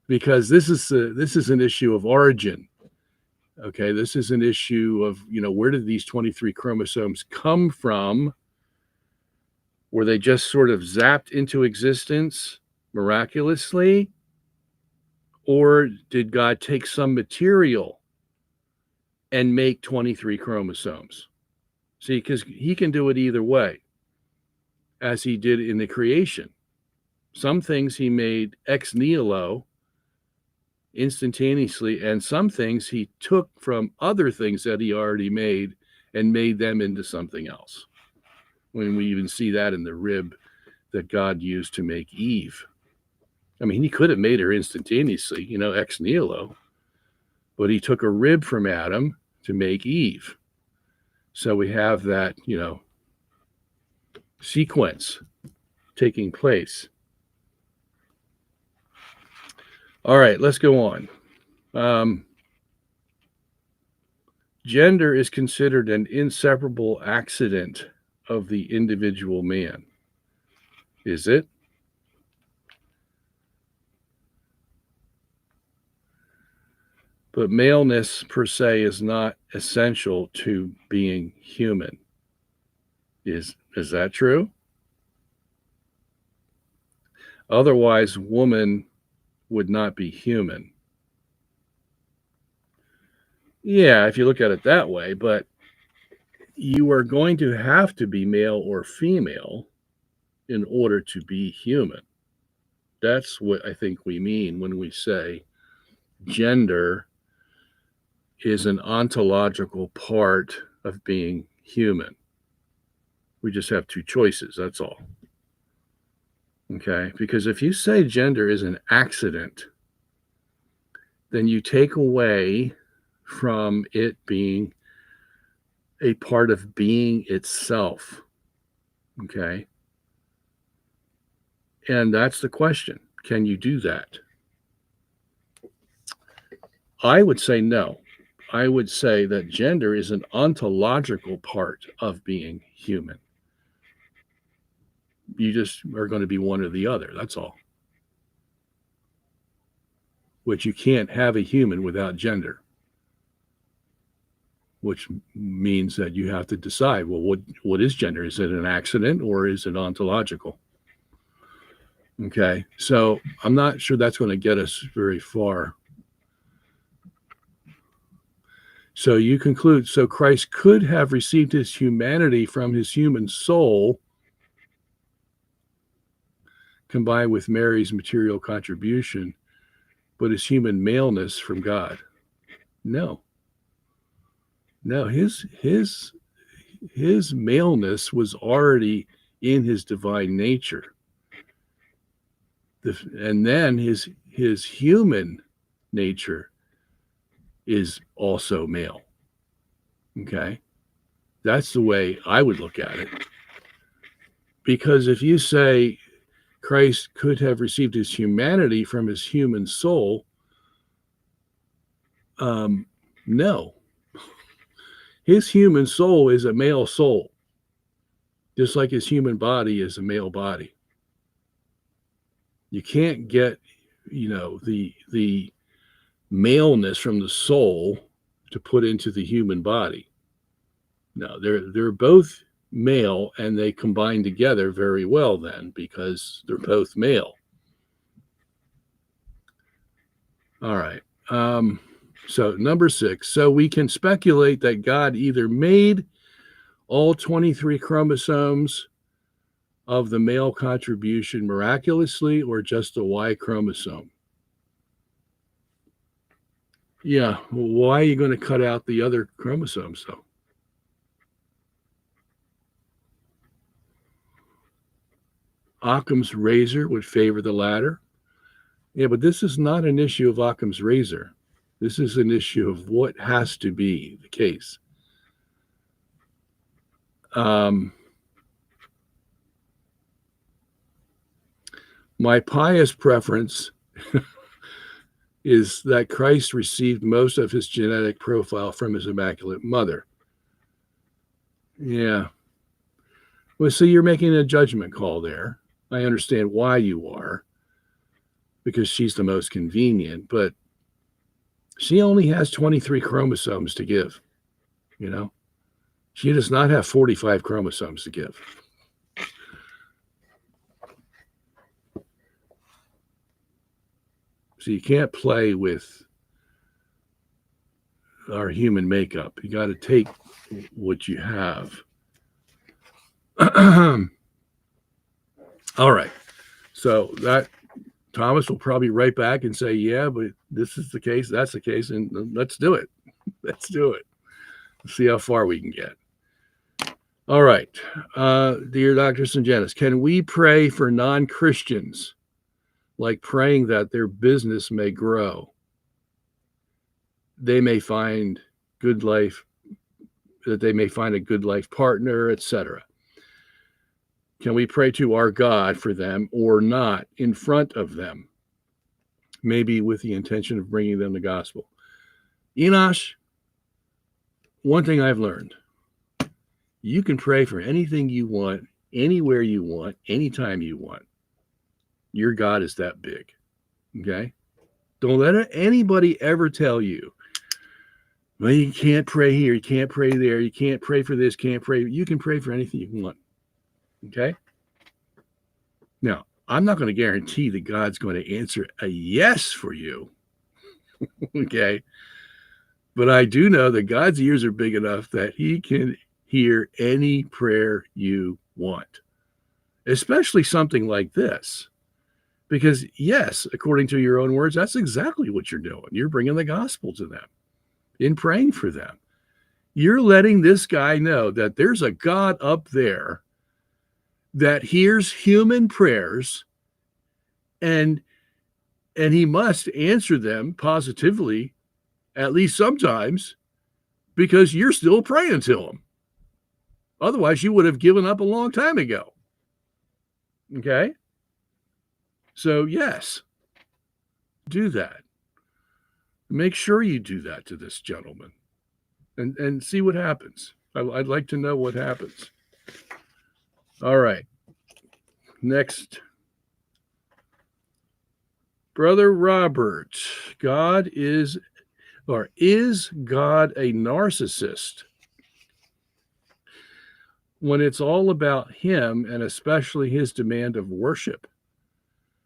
Because this is an issue of origin. Okay, this is an issue of, where did these 23 chromosomes come from? Were they just sort of zapped into existence miraculously? Or did God take some material and make 23 chromosomes? See, because he can do it either way, as he did in the creation. Some things he made ex nihilo, instantaneously, and some things he took from other things that he already made and made them into something else. When we even see that in the rib that God used to make Eve. I mean, he could have made her instantaneously, ex nihilo, but he took a rib from Adam to make Eve. So we have that, sequence taking place. All right, let's go on. Gender is considered an inseparable accident of the individual man. Is it? But maleness per se is not essential to being human. Is that true? Otherwise, woman would not be human. Yeah, if you look at it that way, but you are going to have to be male or female in order to be human. That's what I think we mean when we say gender is an ontological part of being human. We just have two choices, that's all. Okay, because if you say gender is an accident, then you take away from it being a part of being itself. Okay, and that's the question. Can you do that? I would say no. I would say that gender is an ontological part of being human. You just are going to be one or the other. That's all. Which you can't have a human without gender. Which means that you have to decide, well, what is gender? Is it an accident or is it ontological? Okay, so I'm not sure that's going to get us very far. So you conclude, so Christ could have received his humanity from his human soul combined with Mary's material contribution, but his human maleness from God. No, his maleness was already in his divine nature. And then his human nature is also male. Okay, that's the way I would look at it. Because if you say Christ could have received his humanity from his human soul, no. His human soul is a male soul, just like his human body is a male body. You can't get, the maleness from the soul to put into the human body. No, they're both male, and they combine together very well then, because they're both male. All right. So number 6. So we can speculate that God either made all 23 chromosomes of the male contribution miraculously or just a Y chromosome. Yeah, well, why are you going to cut out the other chromosomes though? Occam's razor would favor the latter. Yeah, but this is not an issue of Occam's razor. This is an issue of what has to be the case. My pious preference is that Christ received most of his genetic profile from his Immaculate Mother. Yeah. Well, so you're making a judgment call there. I understand why you are, because she's the most convenient, but she only has 23 chromosomes to give, you know? She does not have 45 chromosomes to give. So you can't play with our human makeup. You got to take what you have. All right. So that Thomas will probably write back and say, yeah, but this is the case, that's the case, and let's do it. Let's do it. Let's see how far we can get. All right. Dear Dr. Sungenis, can we pray for non-Christians, like praying that their business may grow? They may find good life, that they may find a good life partner, etc. Can we pray to our God for them or not in front of them? Maybe with the intention of bringing them the gospel. Enosh, one thing I've learned, you can pray for anything you want, anywhere you want, anytime you want. Your God is that big, okay? Don't let anybody ever tell you, well, you can't pray here, you can't pray there, you can't pray for this, can't pray. You can pray for anything you want, okay? Now, I'm not going to guarantee that God's going to answer a yes for you, okay? But I do know that God's ears are big enough that he can hear any prayer you want, especially something like this. Because, yes, according to your own words, that's exactly what you're doing. You're bringing the gospel to them in praying for them. You're letting this guy know that there's a God up there that hears human prayers, and he must answer them positively, at least sometimes, because you're still praying to him. Otherwise, you would have given up a long time ago. Okay? So, yes, do that. Make sure you do that to this gentleman and see what happens. I'd like to know what happens. All right. Next. Brother Robert, is God a narcissist? When it's all about him and especially his demand of worship.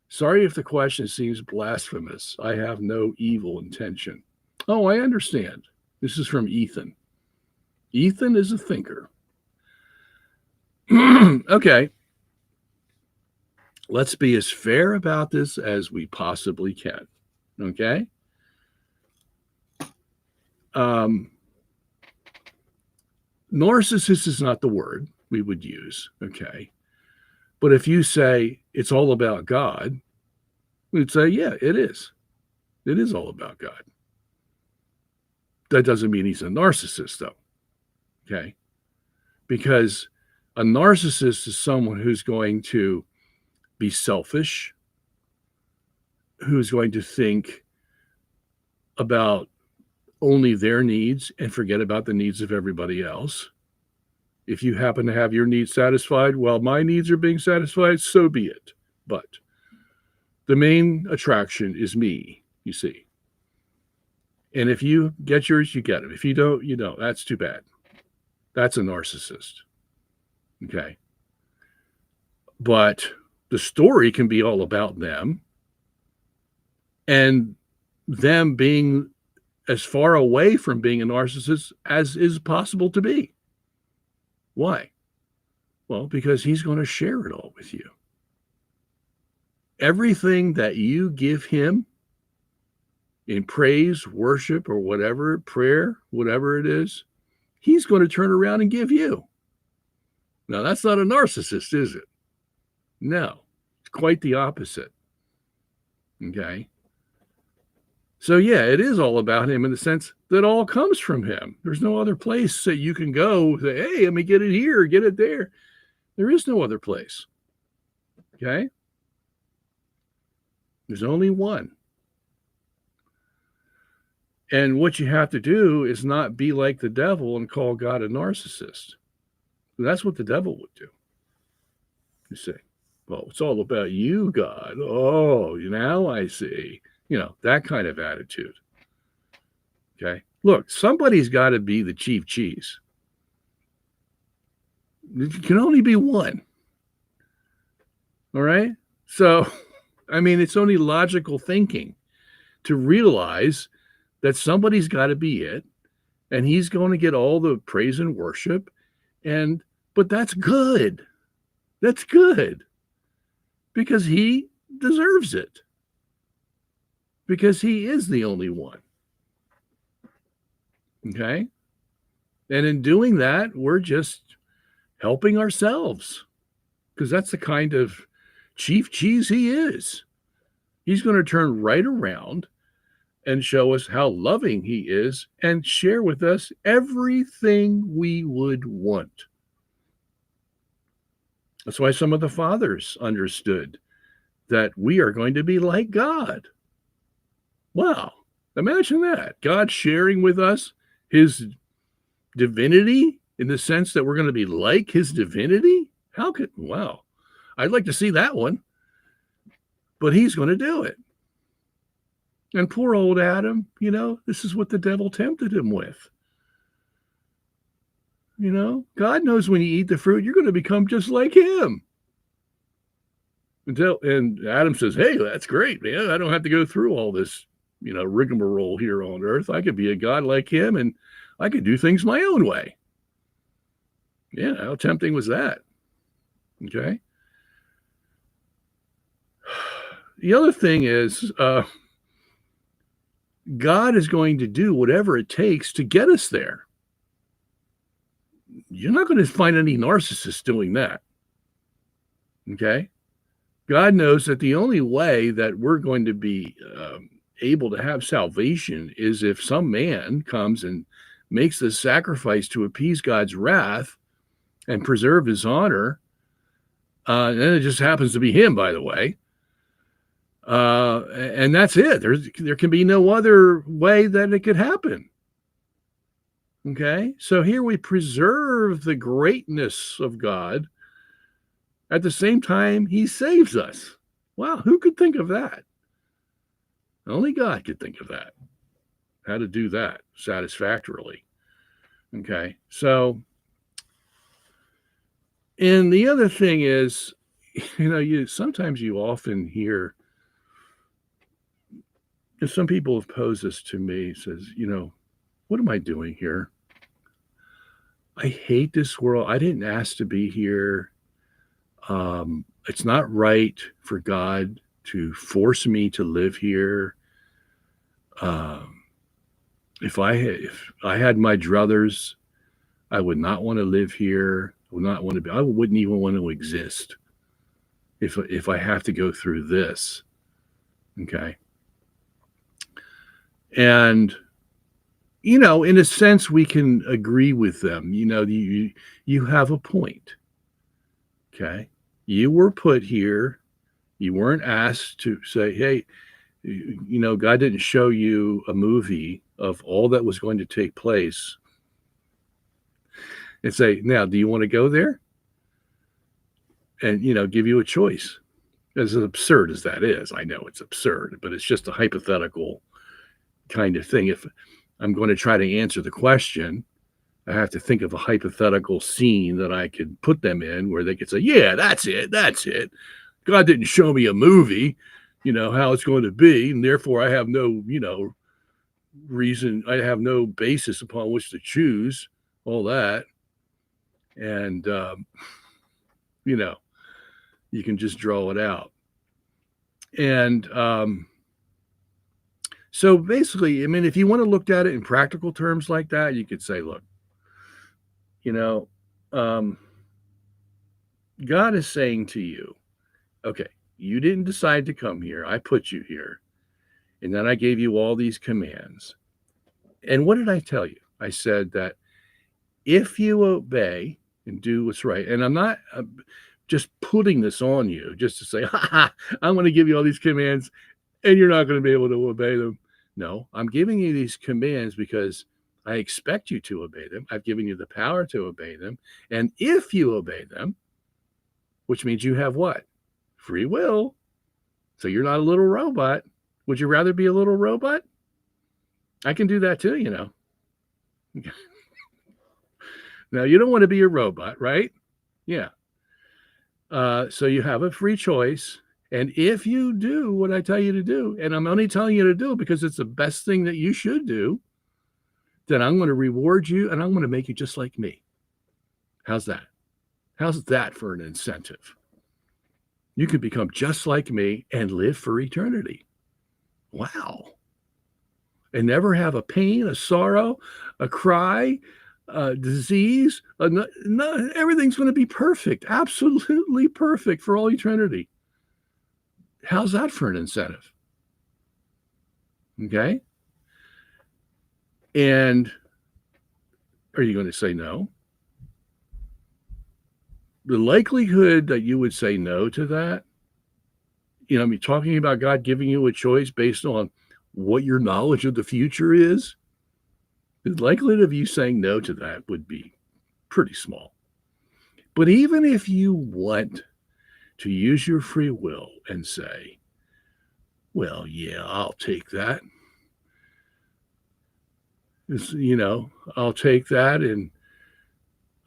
Sorry if the question seems blasphemous. I have no evil intention. Oh, I understand. This is from Ethan. Ethan is a thinker. Okay. Let's be as fair about this as we possibly can. Okay? Narcissist is not the word we would use. Okay? But if you say it's all about God, we'd say, yeah, it is. It is all about God. That doesn't mean he's a narcissist, though. Okay? Because a narcissist is someone who's going to be selfish, who's going to think about only their needs and forget about the needs of everybody else. If you happen to have your needs satisfied while my needs are being satisfied, so be it. But the main attraction is me, you see. And if you get yours, you get it. If you don't, you don't. That's too bad. That's a narcissist. Okay. But the story can be all about them and them being as far away from being a narcissist as is possible to be. Why? Well, because he's going to share it all with you. Everything that you give him in praise, worship, or whatever, prayer, whatever it is, he's going to turn around and give you. Now, that's not a narcissist, is it? No, it's quite the opposite. Okay? So, yeah, it is all about him in the sense that all comes from him. There's no other place that you can go, say, hey, let me get it here, get it there. There is no other place. Okay? There's only one. And what you have to do is not be like the devil and call God a narcissist. That's what the devil would do. You say, well, it's all about you, God. Oh, now I see. That kind of attitude. Okay. Look, somebody's got to be the chief cheese. It can only be one. All right. So, it's only logical thinking to realize that somebody's got to be it, and he's going to get all the praise and worship. But that's good. That's good. Because he deserves it. Because he is the only one. Okay? And in doing that, we're just helping ourselves. Because that's the kind of chief cheese he is. He's going to turn right around and show us how loving he is and share with us everything we would want. That's why some of the fathers understood that we are going to be like God. Wow. Imagine that. God sharing with us his divinity in the sense that we're going to be like his divinity? Wow. I'd like to see that one. But he's going to do it. And poor old Adam, this is what the devil tempted him with. God knows when you eat the fruit, you're going to become just like him. And Adam says, hey, that's great, man. I don't have to go through all this, rigmarole here on earth. I could be a God like him, and I could do things my own way. Yeah, how tempting was that? Okay. The other thing is, God is going to do whatever it takes to get us there. You're not going to find any narcissists doing that. Okay. God knows that the only way that we're going to be able to have salvation is if some man comes and makes the sacrifice to appease God's wrath and preserve his honor. And it just happens to be him, by the way. And that's it. There can be no other way that it could happen. Okay. So here we preserve the greatness of God. At the same time, he saves us. Wow, who could think of that? Only God could think of that. How to do that satisfactorily. Okay, so, and the other thing is, sometimes you often hear, some people have posed this to me, says, what am I doing here? I hate this world. I didn't ask to be here. It's not right for God to force me to live here. If I had my druthers, I would not want to live here. I wouldn't even want to exist if I have to go through this. Okay. And in a sense, we can agree with them. You have a point. Okay. You were put here. You weren't asked to say, hey, God didn't show you a movie of all that was going to take place and say, now, do you want to go there? And, give you a choice. As absurd as that is, I know it's absurd, but it's just a hypothetical kind of thing. If I'm going to try to answer the question, I have to think of a hypothetical scene that I could put them in where they could say, yeah, that's it. God didn't show me a movie, how it's going to be. And therefore I have no, reason. I have no basis upon which to choose all that. And, you can just draw it out. And, so basically, if you want to look at it in practical terms like that, you could say, look, God is saying to you, okay, you didn't decide to come here. I put you here. And then I gave you all these commands. And what did I tell you? I said that if you obey and do what's right, and I'm not just putting this on you just to say, I'm going to give you all these commands and you're not going to be able to obey them. No, I'm giving you these commands because I expect you to obey them. I've given you the power to obey them. And if you obey them, which means you have what? Free will. So you're not a little robot. Would you rather be a little robot? I can do that too, you know. Now, you don't want to be a robot, right? Yeah. So you have a free choice. And if you do what I tell you to do, and I'm only telling you to do it because it's the best thing that you should do, then I'm going to reward you and I'm going to make you just like me. How's that? How's that for an incentive? You can become just like me and live for eternity. Wow. And never have a pain, a sorrow, a cry, a disease. No, everything's going to be perfect, absolutely perfect for all eternity. How's that for an incentive? Okay. And are you going to say no? The likelihood that you would say no to that, you know, I mean, talking about God giving you a choice based on what your knowledge of the future is, the likelihood of you saying no to that would be pretty small. But even if you want to use your free will and say, well, yeah, I'll take that. You know, I'll take that. And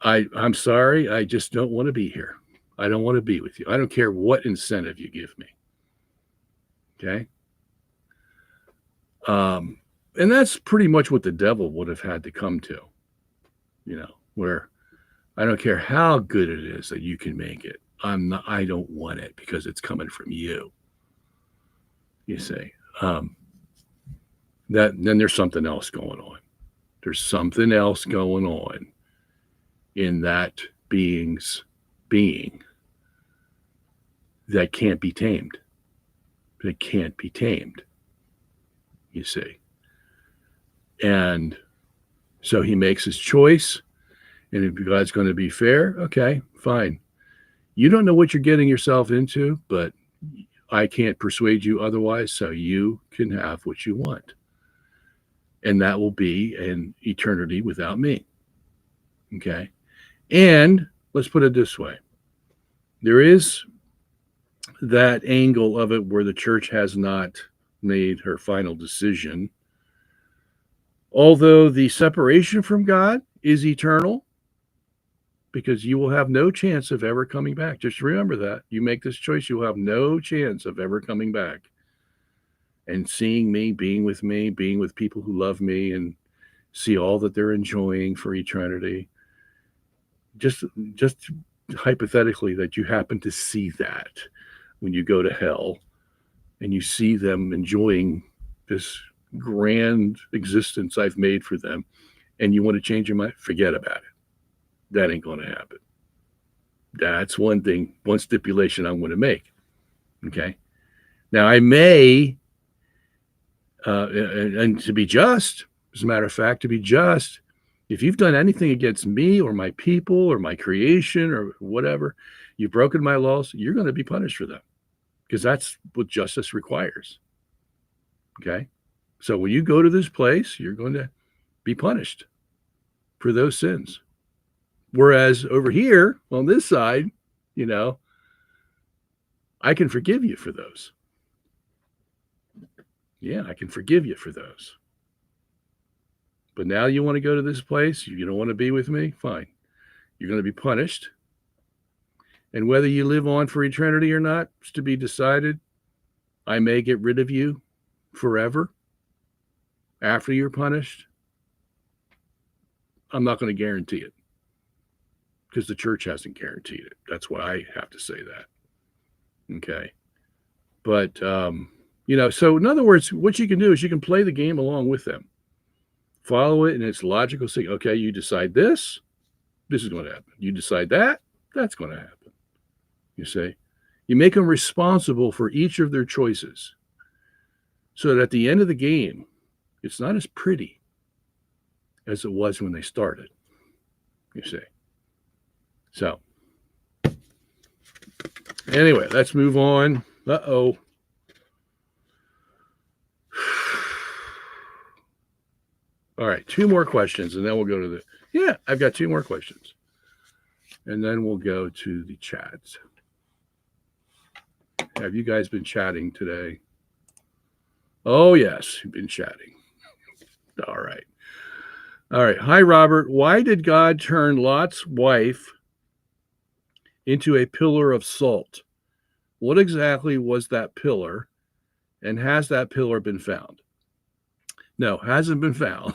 I'm sorry, I just don't want to be here. I don't want to be with you. I don't care what incentive you give me. Okay. And that's pretty much what the devil would have had to come to, you know, where I don't care how good it is that you can make it. I don't want it because it's coming from you. You say, then there's something else going on. There's something else going on in that being's being that can't be tamed. That can't be tamed. You see. And so he makes his choice. And if God's going to be fair, okay, fine. You don't know what you're getting yourself into, but I can't persuade you otherwise, so you can have what you want. And that will be an eternity without me. Okay? And let's put it this way. There is that angle of it where the church has not made her final decision. Although the separation from God is eternal, because you will have no chance of ever coming back. Just remember that. You make this choice, you will have no chance of ever coming back and seeing me, being with people who love me and see all that they're enjoying for eternity. Just hypothetically that you happen to see that when you go to hell and you see them enjoying this grand existence I've made for them and you want to change your mind, forget about it. That ain't going to happen. That's one thing, one stipulation I'm going to make. Okay. Now I may, and to be just, as a matter of fact, to be just, if you've done anything against me or my people or my creation or whatever, you've broken my laws, you're going to be punished for them because that's what justice requires. Okay. So when you go to this place, you're going to be punished for those sins. Whereas over here on this side, you know, I can forgive you for those. Yeah, I can forgive you for those. But now you want to go to this place, you don't want to be with me, fine. You're going to be punished. And whether you live on for eternity or not is to be decided. I may get rid of you forever after you're punished. I'm not going to guarantee it because the church hasn't guaranteed it. That's why I have to say that. Okay. But, you know, so in other words, what you can do is you can play the game along with them. Follow it in its logical sequence. Okay, you decide this is going to happen. You decide that, that's going to happen. You see? You make them responsible for each of their choices. So that at the end of the game, it's not as pretty as it was when they started, you see. So, anyway, let's move on. Uh-oh. All right, 2 more questions, and then we'll go to the... Yeah, I've got 2 more questions. And then we'll go to the chats. Have you guys been chatting today? Oh, yes, you've been chatting. All right. All right. Hi, Robert. Why did God turn Lot's wife into a pillar of salt? What exactly was that pillar? And has that pillar been found? No, hasn't been found.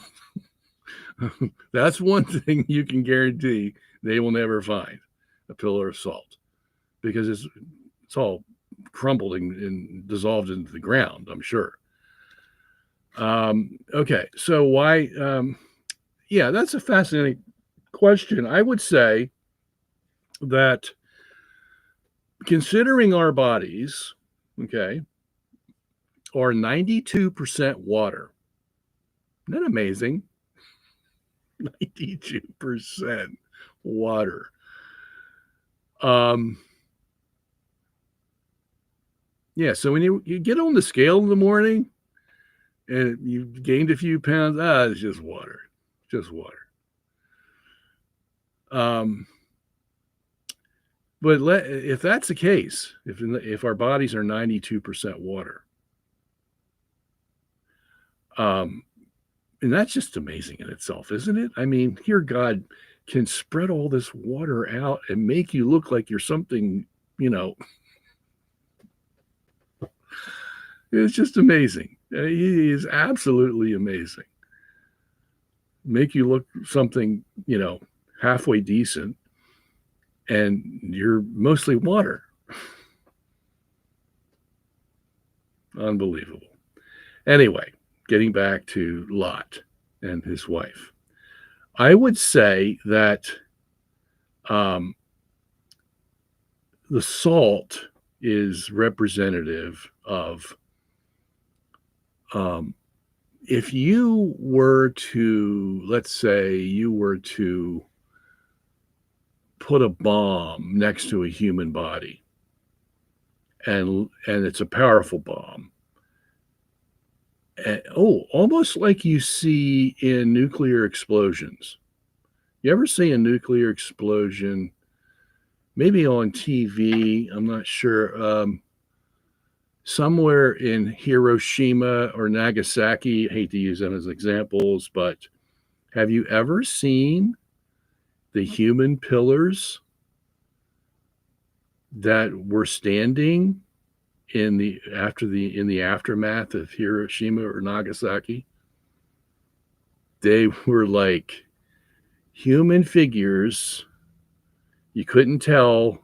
That's one thing you can guarantee they will never find, a pillar of salt, because it's all crumbled and dissolved into the ground, I'm sure. Okay, so why? Yeah, that's a fascinating question. I would say that considering our bodies, okay, are 92% water. Isn't that amazing? 92% water. Yeah, so when you get on the scale in the morning and you've gained a few pounds, it's just water. Just water. But if that's the case, if our bodies are 92% water, and that's just amazing in itself, isn't it? I mean, here God can spread all this water out and make you look like you're something, it's just amazing. He is absolutely amazing. Make you look something, halfway decent, and you're mostly water. Unbelievable. Anyway, getting back to Lot and his wife. I would say that the salt is representative of if you were to, let's say you were to put a bomb next to a human body, and it's a powerful bomb. And, almost like you see in nuclear explosions. You ever see a nuclear explosion, maybe on TV, I'm not sure, somewhere in Hiroshima or Nagasaki? I hate to use them as examples, but have you ever seen the human pillars that were standing in the aftermath of Hiroshima or Nagasaki? They were like human figures. You couldn't tell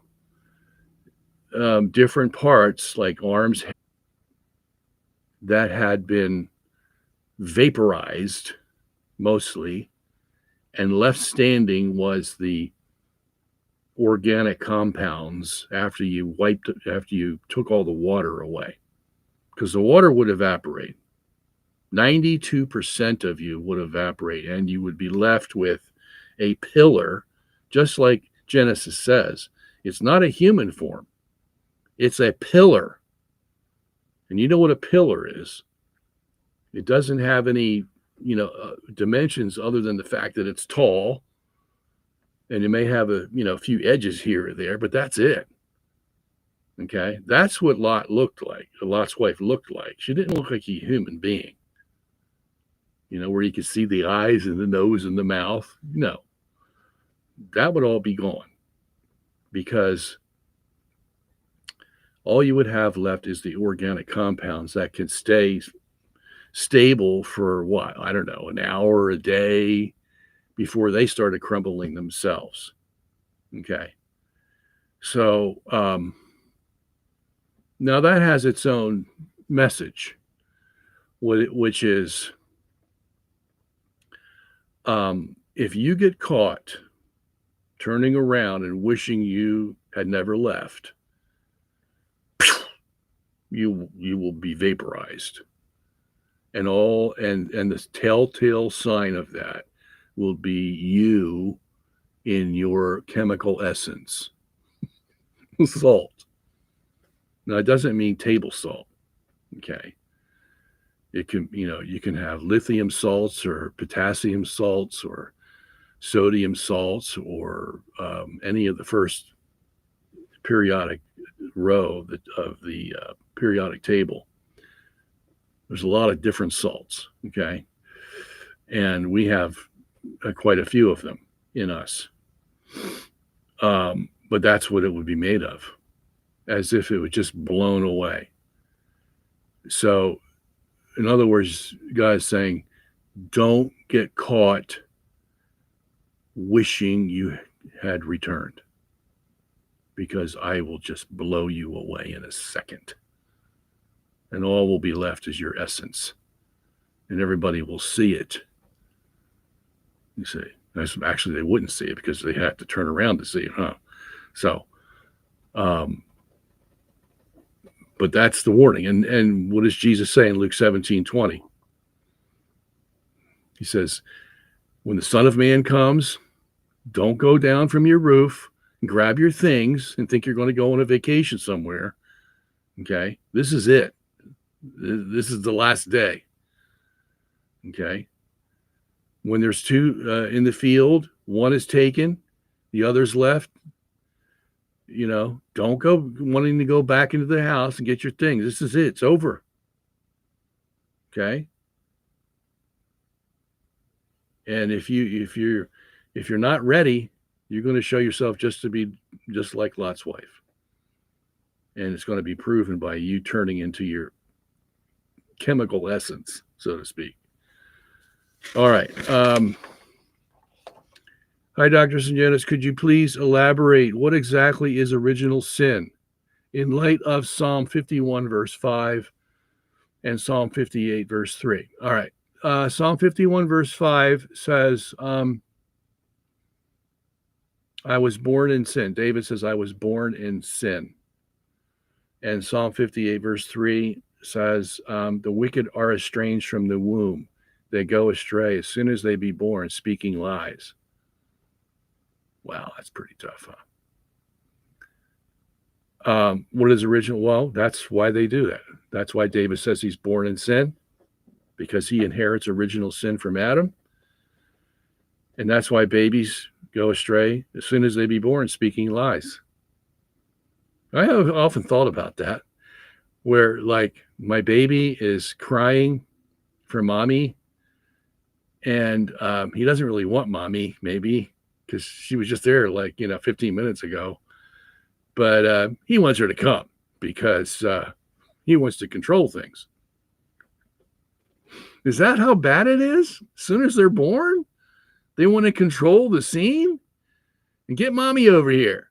different parts, like arms, that had been vaporized mostly, and left standing was the organic compounds after you took all the water away, because the water would evaporate. 92% of you would evaporate, and you would be left with a pillar, just like Genesis says. It's not a human form. It's a pillar. And you know what a pillar is. It doesn't have any, dimensions other than the fact that it's tall, and it may have a few edges here or there, but that's it. Okay, that's what Lot looked like. Lot's wife looked like. She didn't look like a human being. Where you could see the eyes and the nose and the mouth. No, that would all be gone, because all you would have left is the organic compounds that can stay stable for what? I don't know, an hour, a day, before they started crumbling themselves. Okay. So now that has its own message, which is if you get caught turning around and wishing you had never left, you will be vaporized. And the telltale sign of that will be you in your chemical essence. Salt. Now, it doesn't mean table salt. Okay. It can, you can have lithium salts or potassium salts or sodium salts or any of the first periodic row of the periodic table. There's a lot of different salts, okay? And we have quite a few of them in us. But that's what it would be made of, as if it was just blown away. So, in other words, God's saying, don't get caught wishing you had returned, because I will just blow you away in a second. And all will be left is your essence. And everybody will see it. You see, actually, they wouldn't see it because they have to turn around to see it, huh? So, but that's the warning. And what does Jesus say in Luke 17:20? He says, when the Son of Man comes, don't go down from your roof and grab your things and think you're going to go on a vacation somewhere. Okay, this is it. This is the last day. Okay. When there's two in the field, one is taken, the other's left. Don't go wanting to go back into the house and get your things. This is it. It's over. Okay. And if you're not ready, you're going to show yourself just to be just like Lot's wife. And it's going to be proven by you turning into your chemical essence, so to speak. All right. Hi, Dr. Sanjanis. Could you please elaborate what exactly is original sin in light of Psalm 51, verse 5 and Psalm 58, verse 3? All right. Psalm 51, verse 5 says, I was born in sin. David says, I was born in sin. And Psalm 58, verse 3 says, the wicked are estranged from the womb. They go astray as soon as they be born, speaking lies. Wow, that's pretty tough, huh? What is original? Well, that's why they do that. That's why David says he's born in sin, because he inherits original sin from Adam. And that's why babies go astray as soon as they be born, speaking lies. I have often thought about that, where like my baby is crying for mommy, and he doesn't really want mommy, maybe because she was just there like 15 minutes ago, but he wants her to come because he wants to control things. Is that how bad it is? As soon as they're born, they want to control the scene and get mommy over here.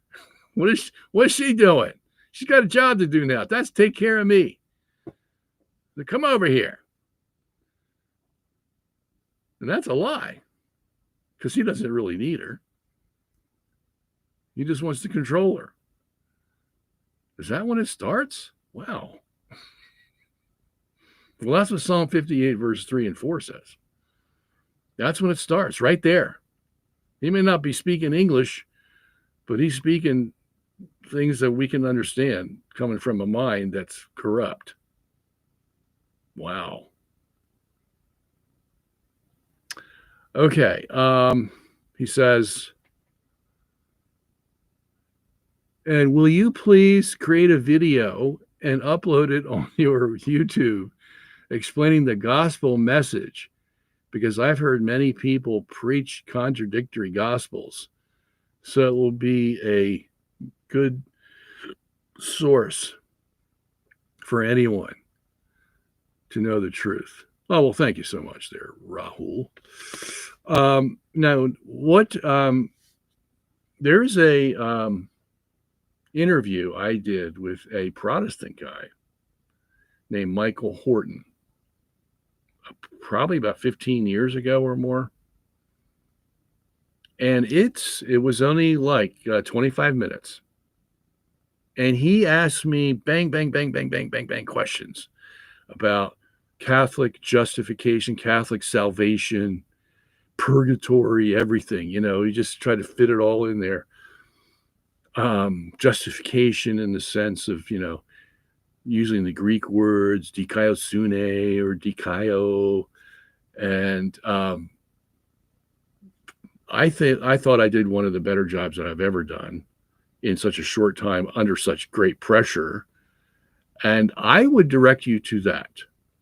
What's she doing? She's got a job to do now. That's take care of me. So come over here. And that's a lie, because he doesn't really need her. He just wants to control her. Is that when it starts? Wow. Well, that's what Psalm 58, verse 3 and 4 says. That's when it starts, right there. He may not be speaking English, but he's speaking things that we can understand coming from a mind that's corrupt. Wow. Okay. He says, and will you please create a video and upload it on your YouTube explaining the gospel message? Because I've heard many people preach contradictory gospels. So it will be a good source for anyone to know the truth. Oh, well, thank you so much there, Rahul. Now, what there's a interview I did with a Protestant guy named Michael Horton, probably about 15 years ago or more. And it was only like 25 minutes. And he asked me bang, bang, bang, bang, bang, bang, bang questions about Catholic justification, Catholic salvation, purgatory, everything. You just try to fit it all in there. Justification in the sense of, using the Greek words dikaiosune or dikaio. And I thought I did one of the better jobs that I've ever done in such a short time under such great pressure. And I would direct you to that.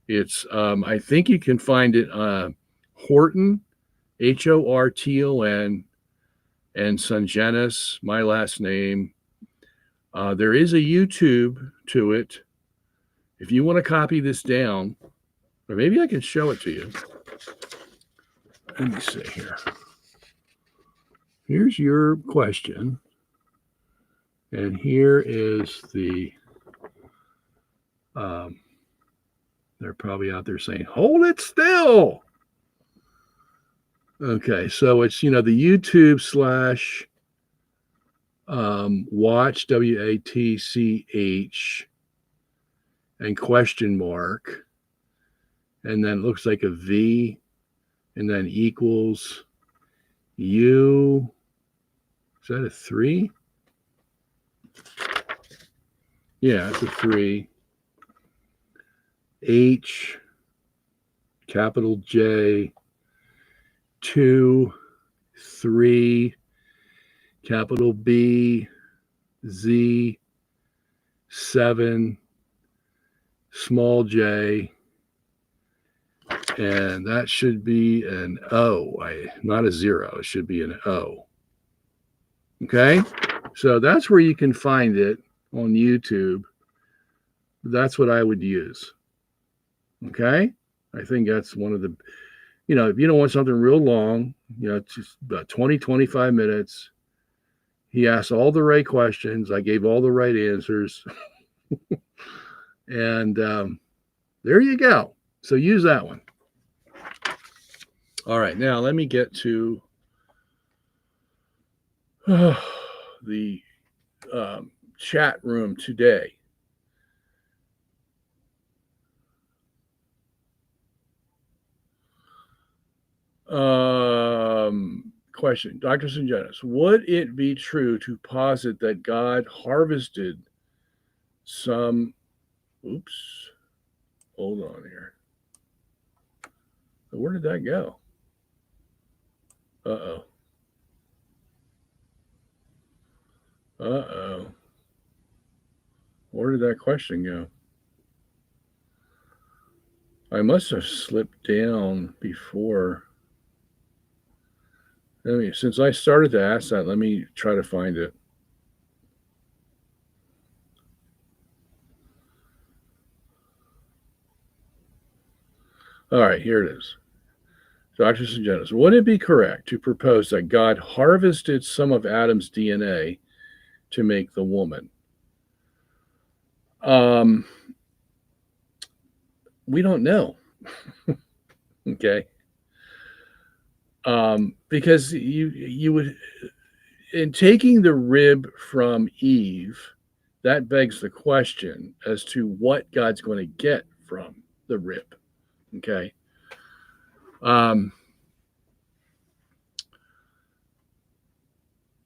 It's I think you can find it Horton, Horton, and Sungenis, my last name. There is a YouTube to it. If you want to copy this down, or maybe I can show it to you. Let me see here. Here's your question. And here is the, they're probably out there saying, hold it still. Okay, so it's, the YouTube / watch, WATCH, and question mark. And then it looks like a V, and then equals U. Is that a 3? Yeah, it's a 3. H, capital J, 2, 3, capital B, Z, 7, small j, and that should be an O, not a 0. It should be an O. Okay, so that's where you can find it on YouTube. That's what I would use. Okay, I think that's one of the, if you don't want something real long, it's just about 20, 25 minutes. He asked all the right questions. I gave all the right answers. And there you go. So use that one. All right, now let me get to the chat room today. Question, Dr. Sungenis, would it be true to posit that God harvested some, hold on here. Where did that go? Uh-oh. Where did that question go? I must have slipped down before. Since I started to ask that, let me try to find it. All right, here it is. Dr. Sungenis, would it be correct to propose that God harvested some of Adam's DNA to make the woman? We don't know. Okay. Because you would, in taking the rib from Eve, that begs the question as to what God's going to get from the rib. Okay.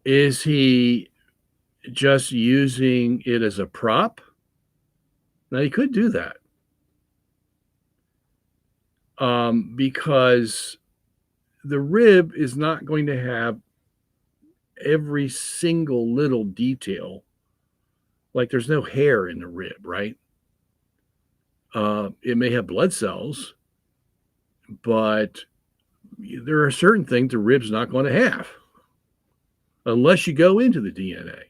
Is he just using it as a prop? Now, he could do that. Because the rib is not going to have every single little detail. Like there's no hair in the rib, right? It may have blood cells, but there are certain things the rib's not going to have unless you go into the DNA.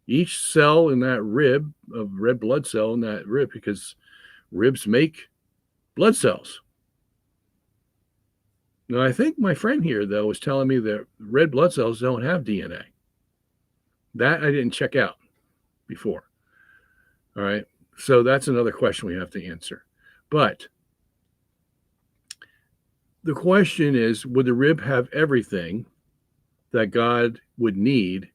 Each cell in that rib, of red blood cell in that rib, because ribs make blood cells. Now, I think my friend here, though, was telling me that red blood cells don't have DNA. That I didn't check out before. All right. So that's another question we have to answer. But the question is, would the rib have everything that God would need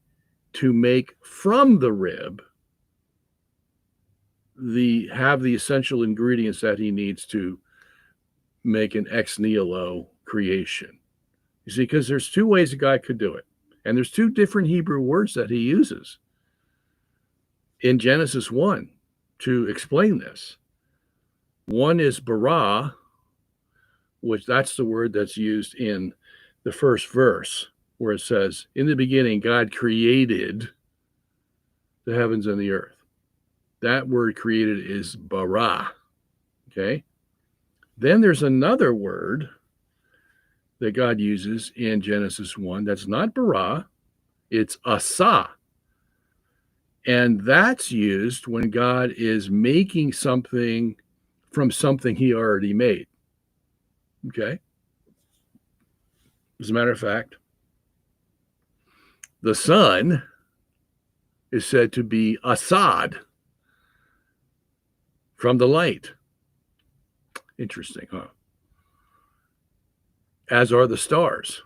to make from the rib have the essential ingredients that he needs to make an ex nihilo creation. You see, because there's two ways a guy could do it. And there's two different Hebrew words that he uses in Genesis 1 to explain this. One is bara, which that's the word that's used in the first verse, where it says, in the beginning, God created the heavens and the earth. That word created is bara, okay? Then there's another word that God uses in Genesis 1 that's not bara, it's asah. And that's used when God is making something from something he already made. Okay? As a matter of fact, the sun is said to be asad from the light. Interesting, huh? As are the stars.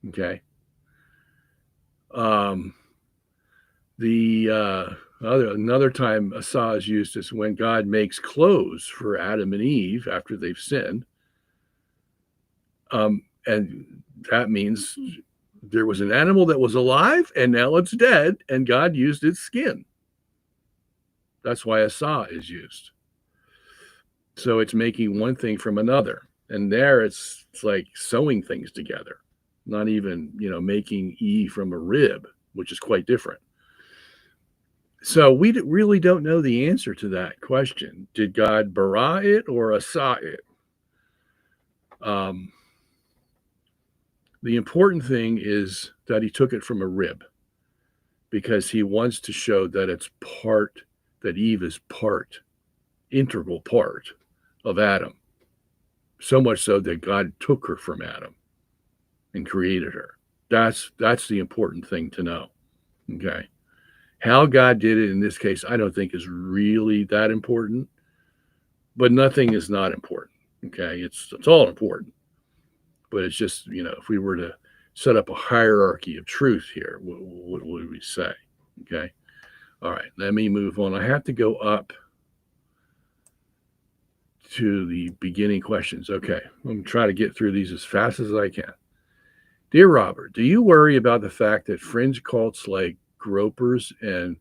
Okay? Another time asah is used is when God makes clothes for Adam and Eve after they've sinned. And that means there was an animal that was alive and now it's dead, and God used its skin. That's why asah is used. So it's making one thing from another. And there it's like sewing things together, not even, making Eve from a rib, which is quite different. So we really don't know the answer to that question. Did God bara it or asah it? The important thing is that he took it from a rib, because he wants to show that that Eve is integral part of Adam. So much so that God took her from Adam and created her. That's the important thing to know. Okay. How God did it in this case, I don't think is really that important, but nothing is not important. Okay. It's all important. But it's just, if we were to set up a hierarchy of truth here, what would we say? Okay. All right. Let me move on. I have to go up to the beginning questions. Okay. I'm going to try to get through these as fast as I can. Dear Robert, do you worry about the fact that fringe cults like gropers and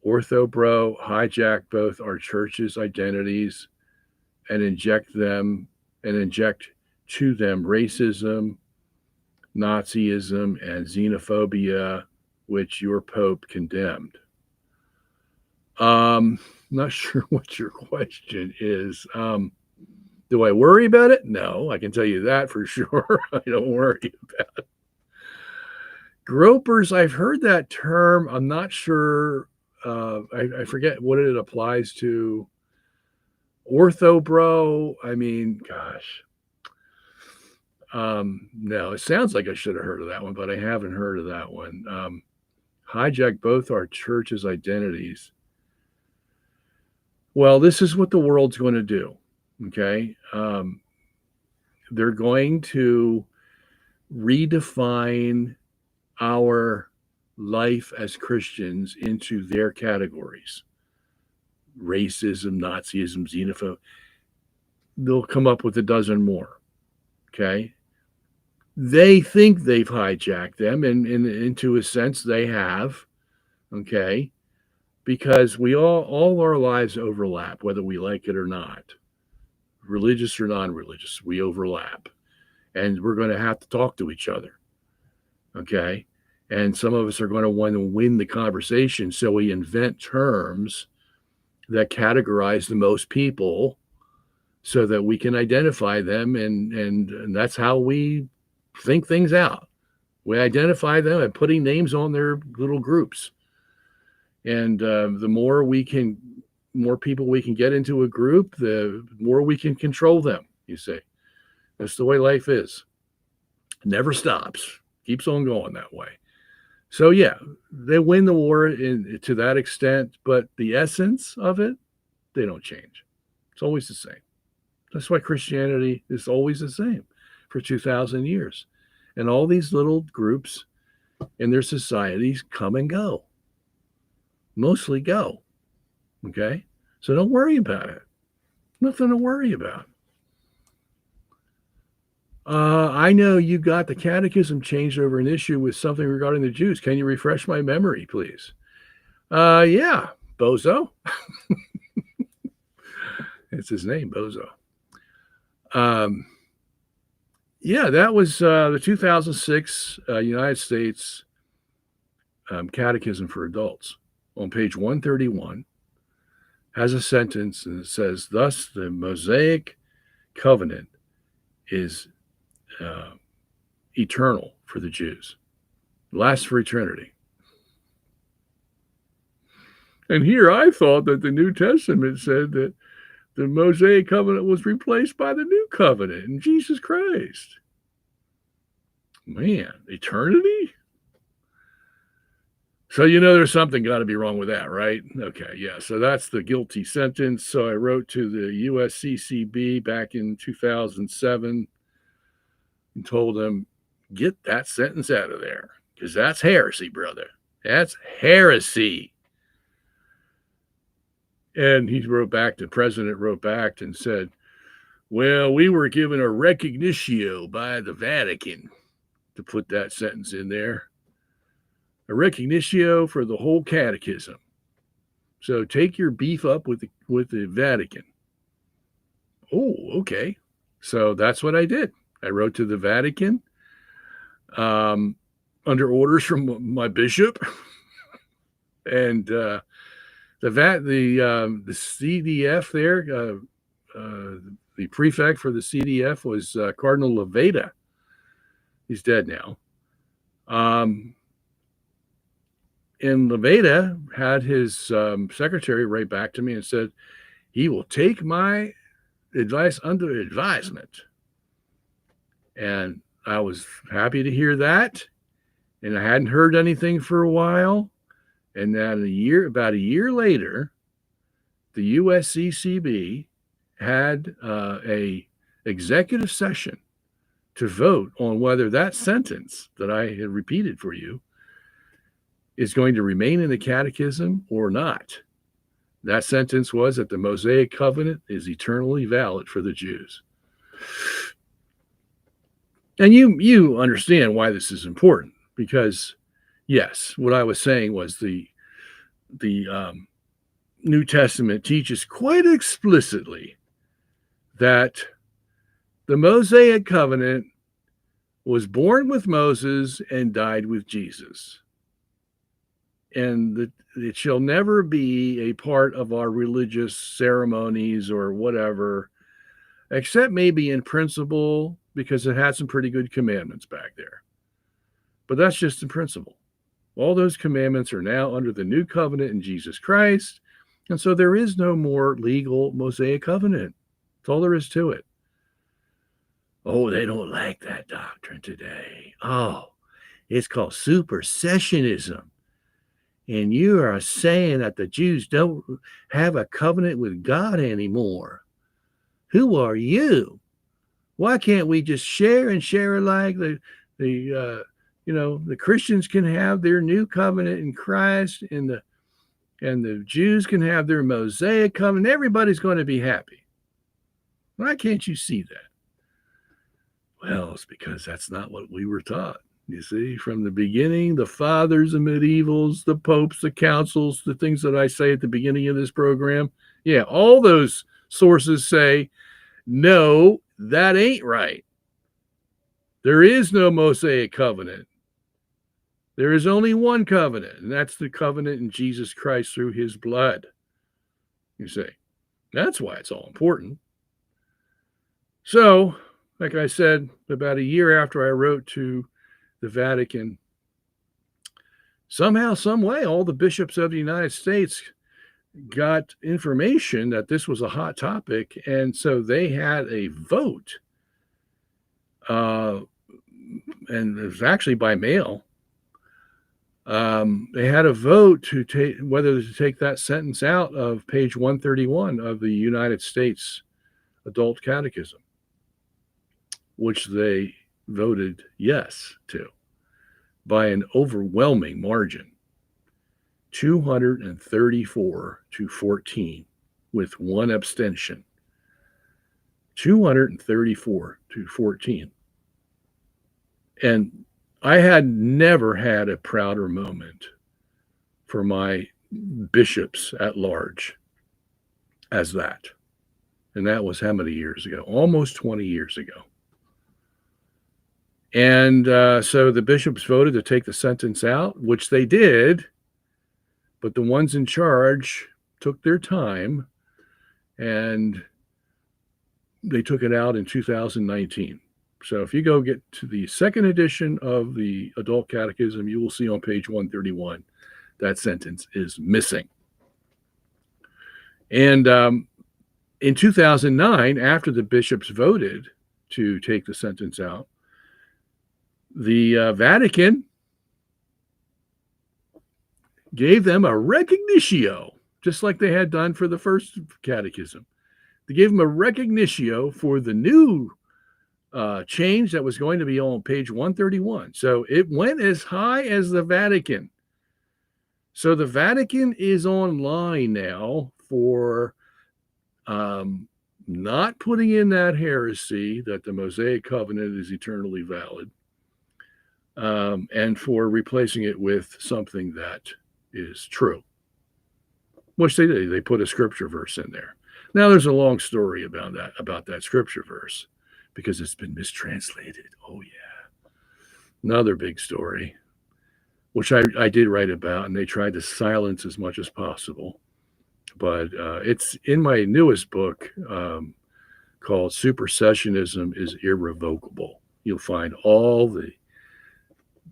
orthobro hijack both our church's identities and inject to them racism, Nazism, and xenophobia, which your Pope condemned? Not sure what your question is. Do I worry about it? No, I can tell you that for sure. I don't worry about it. Gropers, I've heard that term. I'm not sure. I forget what it applies to. Orthobro, I mean, gosh. No, it sounds like I should have heard of that one, but I haven't heard of that one. Hijack both our church's identities. Well, this is what the world's going to do. Okay. They're going to redefine our life as Christians into their categories. Racism, Nazism, xenophobia. They'll come up with a dozen more. Okay. They think they've hijacked them, and into a sense they have. Okay. Because we all our lives overlap, whether we like it or not. Religious or non-religious, we overlap. And we're going to have to talk to each other. Okay. And some of us are going to want to win the conversation. So we invent terms that categorize the most people so that we can identify them. And that's how we think things out. We identify them and putting names on their little groups. And the more people we can get into a group, the more we can control them, you see. That's the way life is. Never stops. Keeps on going that way. So, yeah, they win the war to that extent, but the essence of it, they don't change. It's always the same. That's why Christianity is always the same for 2,000 years. And all these little groups in their societies come and go. Mostly go. Okay? So don't worry about it. Nothing to worry about. I know you got the catechism changed over an issue with something regarding the Jews. Can you refresh my memory, please? Yeah, Bozo. It's his name, Bozo. Yeah, that was the 2006 United States Catechism for Adults. On page 131, has a sentence and it says, "Thus the Mosaic covenant is eternal for the Jews, lasts for eternity." And here I thought that the New Testament said that the Mosaic covenant was replaced by the new covenant in Jesus Christ. Man, eternity? So there's something got to be wrong with that, right? Okay, yeah. So that's the guilty sentence. So I wrote to the USCCB back in 2007 and told them, get that sentence out of there, because that's heresy, brother. That's heresy. And the president wrote back and said, well, we were given a recognition by the Vatican to put that sentence in there. A recognition for the whole catechism. So take your beef up with the Vatican. Oh, okay. So that's what I did. I wrote to the Vatican under orders from my bishop, and the CDF there, the prefect for the CDF was Cardinal Leveda. He's dead now. And Leveda had his secretary write back to me and said, he will take my advice under advisement. And I was happy to hear that. And I hadn't heard anything for a while. And then about a year later, the USCCB had a executive session to vote on whether that sentence that I had repeated for you is going to remain in the catechism or not. That sentence was that the Mosaic covenant is eternally valid for the Jews. And you understand why this is important, because yes, what I was saying was the New Testament teaches quite explicitly that the Mosaic covenant was born with Moses and died with Jesus. And it shall never be a part of our religious ceremonies or whatever, except maybe in principle, because it had some pretty good commandments back there. But that's just in principle. All those commandments are now under the new covenant in Jesus Christ. And so there is no more legal Mosaic covenant. That's all there is to it. Oh, they don't like that doctrine today. Oh, it's called supersessionism. And you are saying that the Jews don't have a covenant with God anymore. Who are you? Why can't we just share alike? The Christians can have their new covenant in Christ, and the Jews can have their Mosaic covenant. Everybody's going to be happy. Why can't you see that? Well, it's because that's not what we were taught. You see, from the beginning, the fathers, the medievals, the popes, the councils, the things that I say at the beginning of this program, yeah, all those sources say, no, that ain't right. There is no Mosaic covenant. There is only one covenant, and that's the covenant in Jesus Christ through his blood. You see, that's why it's all important. So, like I said, about a year after I wrote to the Vatican, somehow, some way, all the bishops of the United States got information that this was a hot topic, and so they had a vote, and it was actually by mail. They had a vote to take whether to take that sentence out of page 131 of the United States Adult Catechism, which they voted yes to by an overwhelming margin, 234 to 14 with one abstention. 234 to 14. And I had never had a prouder moment for my bishops at large as that. And that was how many years ago? Almost 20 years ago. And so the bishops voted to take the sentence out, which they did, but the ones in charge took their time and they took it out in 2019. So if you go get to the second edition of the Adult Catechism, you will see on page 131 that sentence is missing. And in 2009, after the bishops voted to take the sentence out, the Vatican gave them a recognition, just like they had done for the first catechism. They gave them a recognition for the new change that was going to be on page 131. So it went as high as the Vatican. So the Vatican is online now for not putting in that heresy that the Mosaic covenant is eternally valid, and for replacing it with something that is true, which they did. They put a scripture verse in there. Now there's a long story about that scripture verse because it's been mistranslated. Oh yeah, another big story, which I did write about, and they tried to silence as much as possible. But it's in my newest book called Supersessionism is Irrevocable. You'll find all the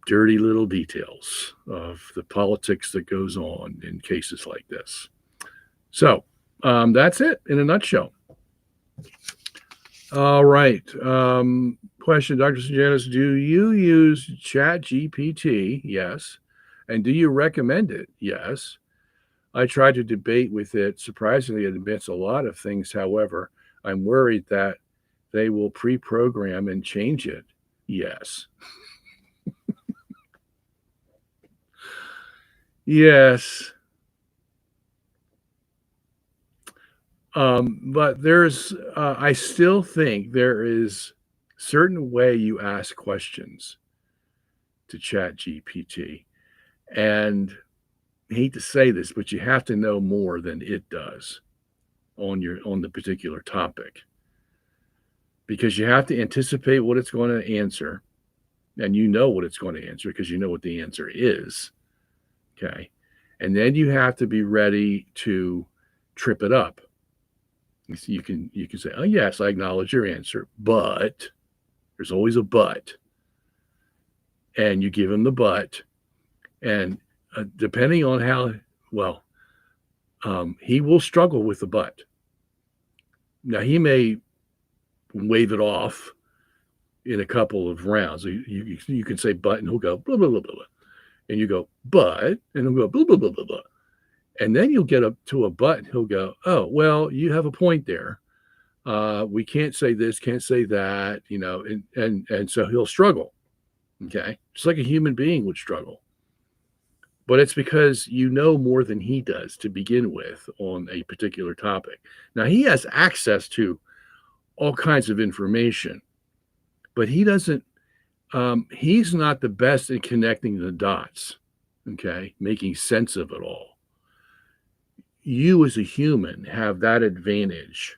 dirty little details of the politics that goes on in cases like this. So that's it in a nutshell. All right. Question, Dr. Janice, do you use ChatGPT? Yes. And do you recommend it? Yes. I tried to debate with it. Surprisingly, it admits a lot of things. However, I'm worried that they will pre-program and change it. Yes. Yes. But there's, I still think there is a certain way you ask questions to ChatGPT. And I hate to say this, but you have to know more than it does on the particular topic, because you have to anticipate what it's going to answer, and you know what it's going to answer because you know what the answer is. Okay. And then you have to be ready to trip it up. You can say, oh yes, I acknowledge your answer, but there's always a but. And you give him the but, and depending on how well, he will struggle with the but. Now he may wave it off in a couple of rounds. You can say but, and he'll go blah blah blah blah, and you go but, and he'll go blah blah blah blah blah, and then you'll get up to a but, and he'll go, oh well, you have a point there. We can't say this, can't say that, and so he'll struggle. Okay, just like a human being would struggle. But it's because you know more than he does to begin with on a particular topic. Now, he has access to all kinds of information, but he doesn't, he's not the best at connecting the dots, okay, making sense of it all. You as a human have that advantage,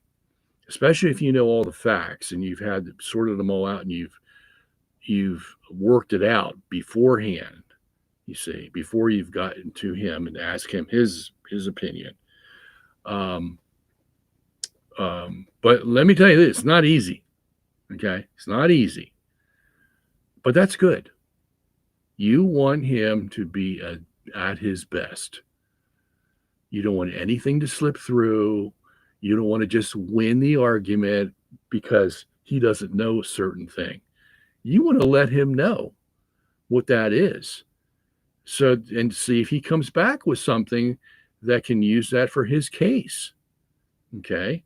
especially if you know all the facts and you've had sorted them all out and you've worked it out beforehand. You see, before you've gotten to him and ask him his opinion. But let me tell you this, it's not easy. Okay, it's not easy. But that's good. You want him to be at his best. You don't want anything to slip through. You don't want to just win the argument because he doesn't know a certain thing. You want to let him know what that is. So, and see if he comes back with something that can use that for his case. Okay.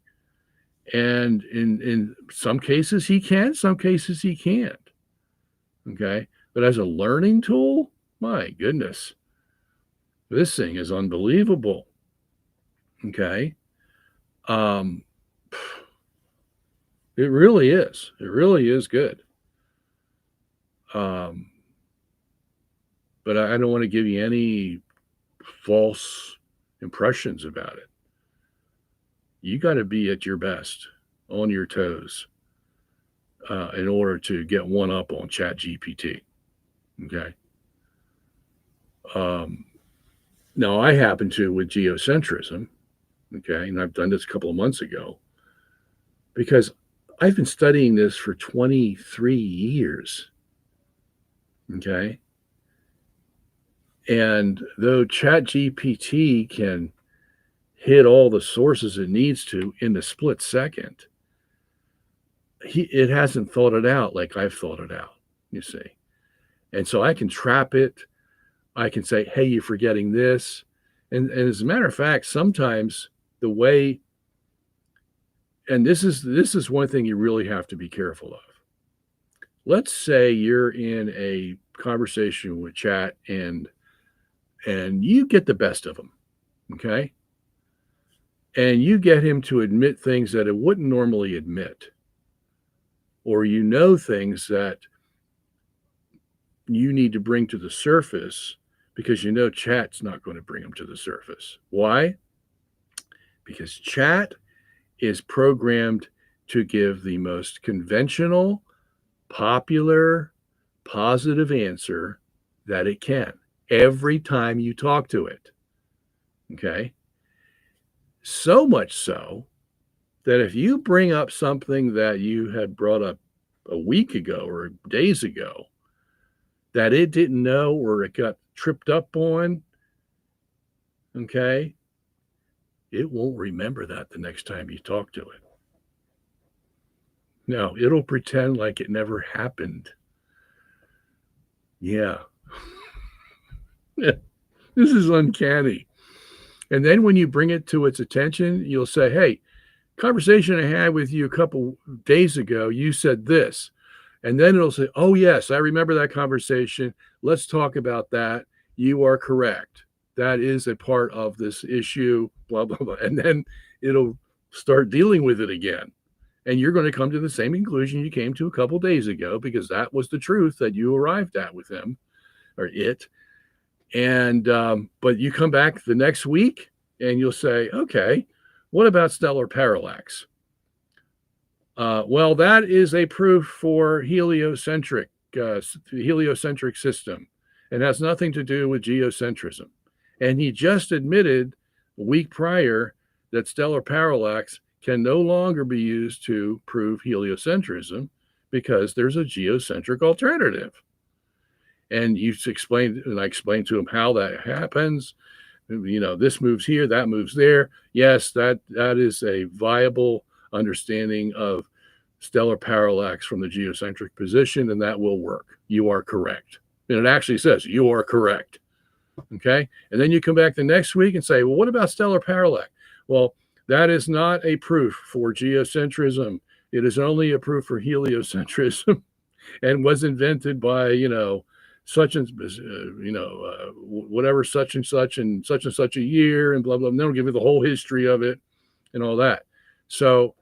And in some cases he can, some cases he can't. Okay. But as a learning tool, my goodness, This thing is unbelievable. Okay. It really is. It really is good. But I don't want to give you any false impressions about it. You got to be at your best, on your toes, in order to get one up on ChatGPT. Okay. Now, I happen to with geocentrism, okay, and I've done this a couple of months ago, because I've been studying this for 23 years. Okay. And though ChatGPT can hit all the sources it needs to in a split second, it hasn't thought it out like I've thought it out, you see. And so I can trap it. I can say, hey, you're forgetting this. And as a matter of fact, sometimes the way, and this is one thing you really have to be careful of. Let's say you're in a conversation with chat and you get the best of him, okay? And you get him to admit things that it wouldn't normally admit, or you know things that you need to bring to the surface because you know chat's not going to bring them to the surface. Why? Because chat is programmed to give the most conventional, popular, positive answer that it can every time you talk to it. Okay? So much so that if you bring up something that you had brought up a week ago or days ago that it didn't know or it got tripped up on, okay, it won't remember that the next time you talk to it. No, it'll pretend like it never happened. Yeah. This is uncanny. And then when you bring it to its attention, you'll say, hey, conversation I had with you a couple days ago, you said this. And then it'll say, oh, yes, I remember that conversation. Let's talk about that. You are correct. That is a part of this issue, blah, blah, blah. And then it'll start dealing with it again. And you're going to come to the same conclusion you came to a couple days ago because that was the truth that you arrived at with him or it. And but you come back the next week and you'll say, okay, what about stellar parallax? Well, that is a proof for heliocentric system. It has nothing to do with geocentrism. And he just admitted a week prior that stellar parallax can no longer be used to prove heliocentrism because there's a geocentric alternative. And you explained, and I explained to him how that happens. You know, this moves here, that moves there. Yes, that is a viable understanding of stellar parallax from the geocentric position, and that will work. You are correct. And it actually says you are correct. Okay. And then you come back the next week and say, well, what about stellar parallax? Well, that is not a proof for geocentrism. It is only a proof for heliocentrism and was invented by, such and, whatever, such and such a year and blah, blah. And they'll give you the whole history of it and all that. So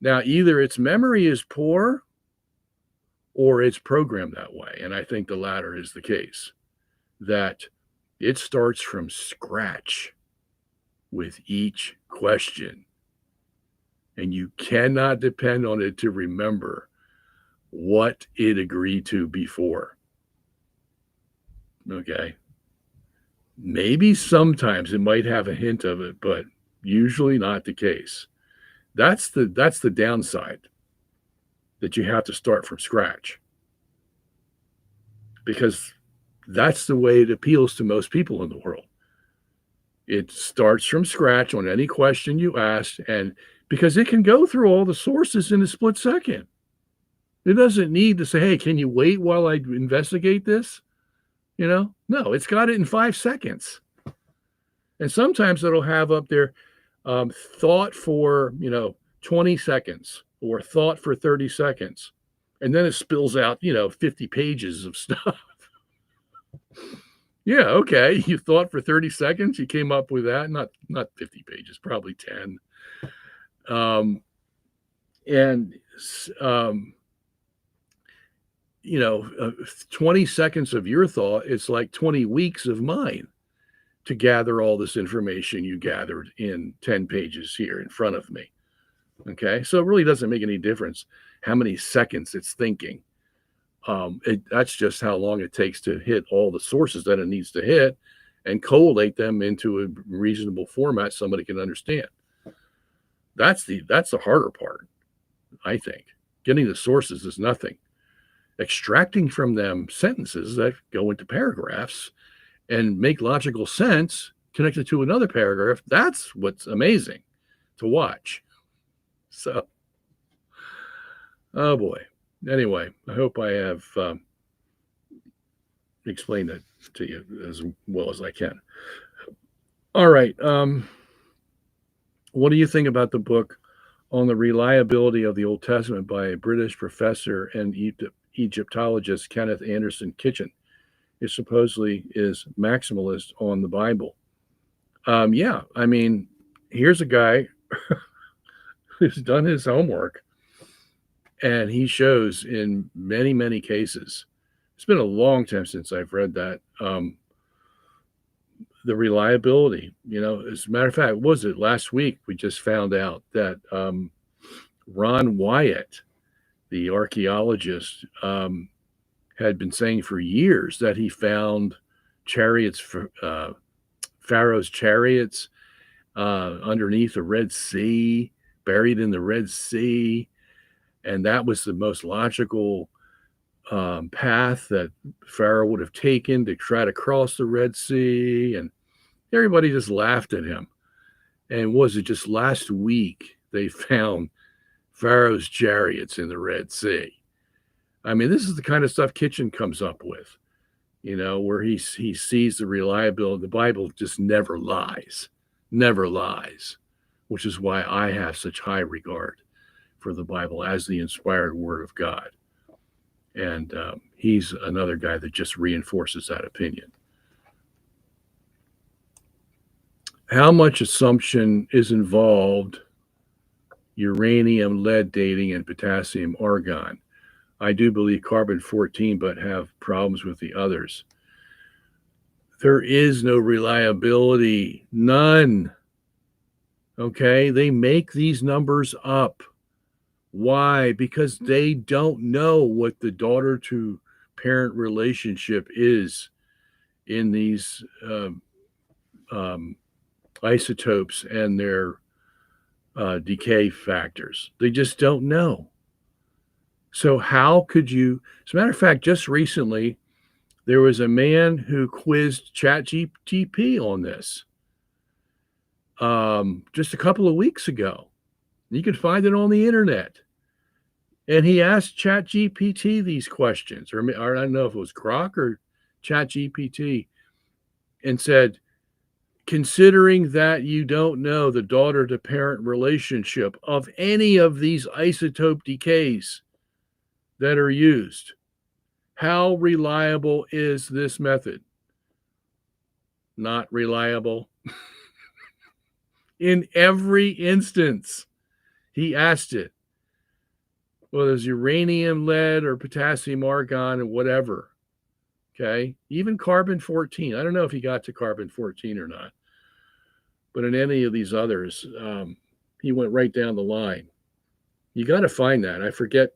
now either its memory is poor or it's programmed that way. And I think the latter is the case, that it starts from scratch with each question. And you cannot depend on it to remember what it agreed to before. Okay. Maybe sometimes it might have a hint of it, but usually not the case. That's the downside, that you have to start from scratch. Because that's the way it appeals to most people in the world. It starts from scratch on any question you ask, and because it can go through all the sources in a split second. It doesn't need to say, hey, can you wait while I investigate this? No, it's got it in 5 seconds. And sometimes it'll have up there thought for, 20 seconds or thought for 30 seconds. And then it spills out, 50 pages of stuff. Yeah, okay. You thought for 30 seconds, you came up with that. Not 50 pages, probably 10. Um, and um, 20 seconds of your thought, it's like 20 weeks of mine to gather all this information you gathered in 10 pages here in front of me. Okay. So it really doesn't make any difference how many seconds it's thinking. That's just how long it takes to hit all the sources that it needs to hit and collate them into a reasonable format somebody can understand. That's the harder part, I think. Getting the sources is nothing. Extracting from them sentences that go into paragraphs and make logical sense connected to another paragraph, that's what's amazing to watch. So, oh boy. Anyway, I hope I have explained it to you as well as I can. All right. What do you think about the book on the reliability of the Old Testament by a British professor and Egyptologist Kenneth Anderson Kitchen? It supposedly is maximalist on the Bible. Yeah, I mean, here's a guy who's done his homework, and he shows in many, many cases. It's been a long time since I've read that. The reliability, as a matter of fact, was it last week? We just found out that Ron Wyatt, the archaeologist, had been saying for years that he found chariots, Pharaoh's chariots underneath the Red Sea, buried in the Red Sea. And that was the most logical path that Pharaoh would have taken to try to cross the Red Sea. And everybody just laughed at him. And was it just last week they found Pharaoh's chariots in the Red Sea? I mean, this is the kind of stuff Kitchen comes up with, where he sees the reliability. The Bible just never lies, which is why I have such high regard for the Bible as the inspired Word of God. And he's another guy that just reinforces that opinion. How much assumption is involved? Uranium, lead dating, and potassium argon. I do believe carbon-14, but have problems with the others. There is no reliability, none. Okay, they make these numbers up. Why? Because they don't know what the daughter-to-parent relationship is in these isotopes and their decay factors. They just don't know. So how could you? As a matter of fact, just recently, there was a man who quizzed ChatGPT on this just a couple of weeks ago. You can find it on the internet. And he asked ChatGPT these questions, or I don't know if it was Grok or ChatGPT, and said, considering that you don't know the daughter-to-parent relationship of any of these isotope decays that are used, how reliable is this method? Not reliable. In every instance, he asked it. Well, there's uranium, lead, or potassium argon, or whatever. Okay. Even carbon-14. I don't know if he got to carbon-14 or not. But in any of these others, he went right down the line. You got to find that. I forget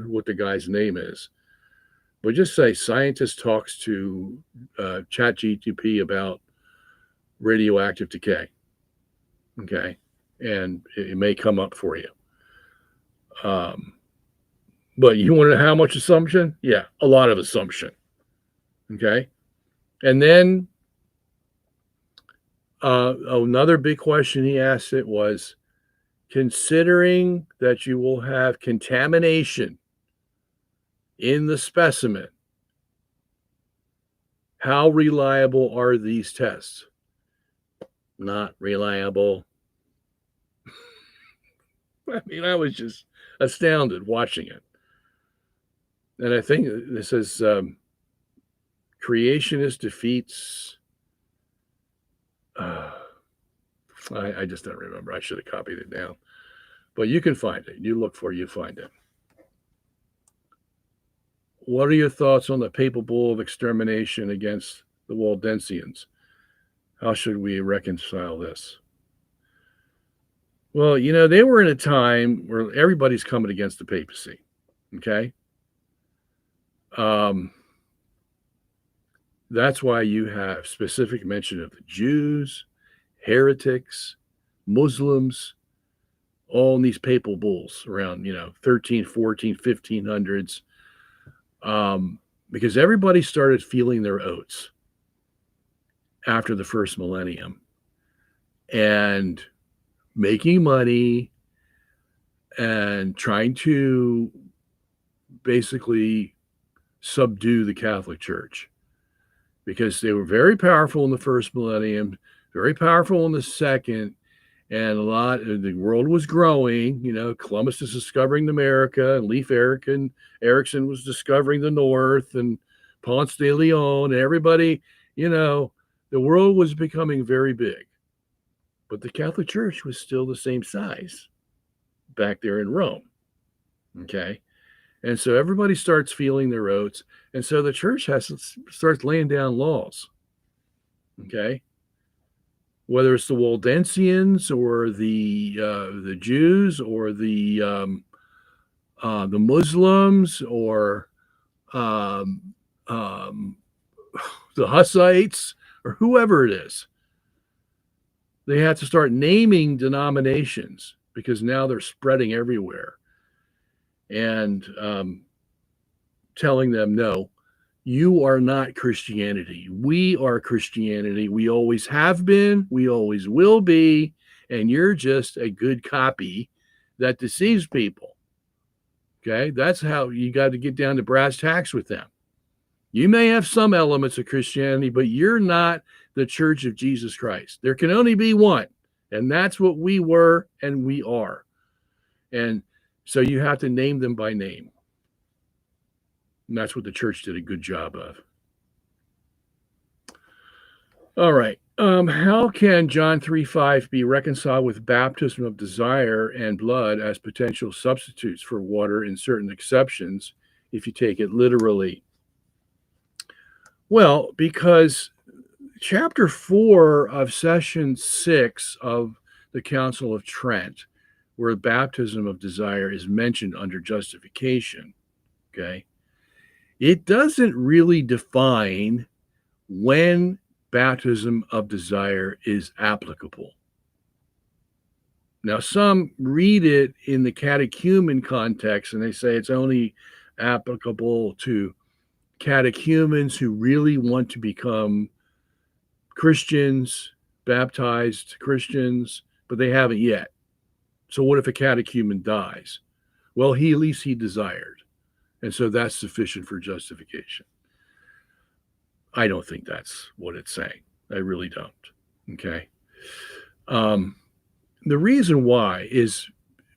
what the guy's name is. But just say scientist talks to ChatGPT about radioactive decay. Okay. And it may come up for you. But you want to know how much assumption? Yeah, a lot of assumption. Okay. And then another big question he asked it was, considering that you will have contamination in the specimen, how reliable are these tests? Not reliable. I mean, I was just astounded watching it. And I think this is Creationist defeats. I just don't remember. I should have copied it down. But you can find it. You look for it, you find it. What are your thoughts on the papal bull of extermination against the Waldensians? How should we reconcile this? Well, they were in a time where everybody's coming against the papacy. Okay? That's why you have specific mention of the Jews, heretics, Muslims, all in these papal bulls around, 13, 14, 1500s, because everybody started feeling their oats after the first millennium and making money and trying to basically subdue the Catholic Church, because they were very powerful in the first millennium, very powerful in the second, and the world was growing. Columbus is discovering America, and Leif Erikson was discovering the North, and Ponce de Leon, and everybody, the world was becoming very big. But the Catholic Church was still the same size back there in Rome. Okay? And so everybody starts feeling their oats. And so the church starts laying down laws. Okay? Whether it's the Waldensians or the Jews or the Muslims or the Hussites or whoever it is, they have to start naming denominations, because now they're spreading everywhere, and telling them, no, you are not Christianity. We are Christianity. We always have been. We always will be. And you're just a good copy that deceives people. Okay? That's how you got to get down to brass tacks with them. You may have some elements of Christianity, but you're not the Church of Jesus Christ. There can only be one. And that's what we were and we are. And so you have to name them by name. And that's what the church did a good job of. All right. How can John 3:5 be reconciled with baptism of desire and blood as potential substitutes for water in certain exceptions, if you take it literally? Well, because chapter 4 of session 6 of the Council of Trent, where baptism of desire is mentioned under justification, okay, it doesn't really define when baptism of desire is applicable. Now, some read it in the catechumen context, and they say it's only applicable to catechumens who really want to become Christians, baptized Christians, but they haven't yet. So what if a catechumen dies? Well, at least he desired. And so that's sufficient for justification. I don't think that's what it's saying. I really don't. Okay. The reason why is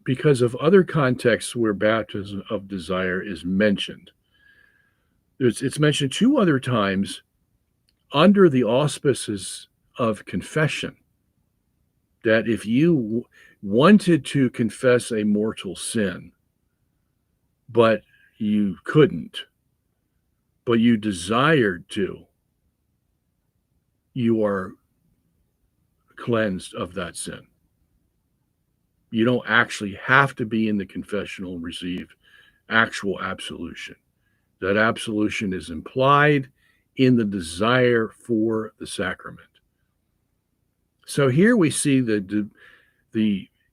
because of other contexts where baptism of desire is mentioned. It's mentioned 2 other times under the auspices of confession, that if you wanted to confess a mortal sin, but you couldn't, but you desired to, you are cleansed of that sin. You don't actually have to be in the confessional and receive actual absolution. That absolution is implied in the desire for the sacrament. So here we see the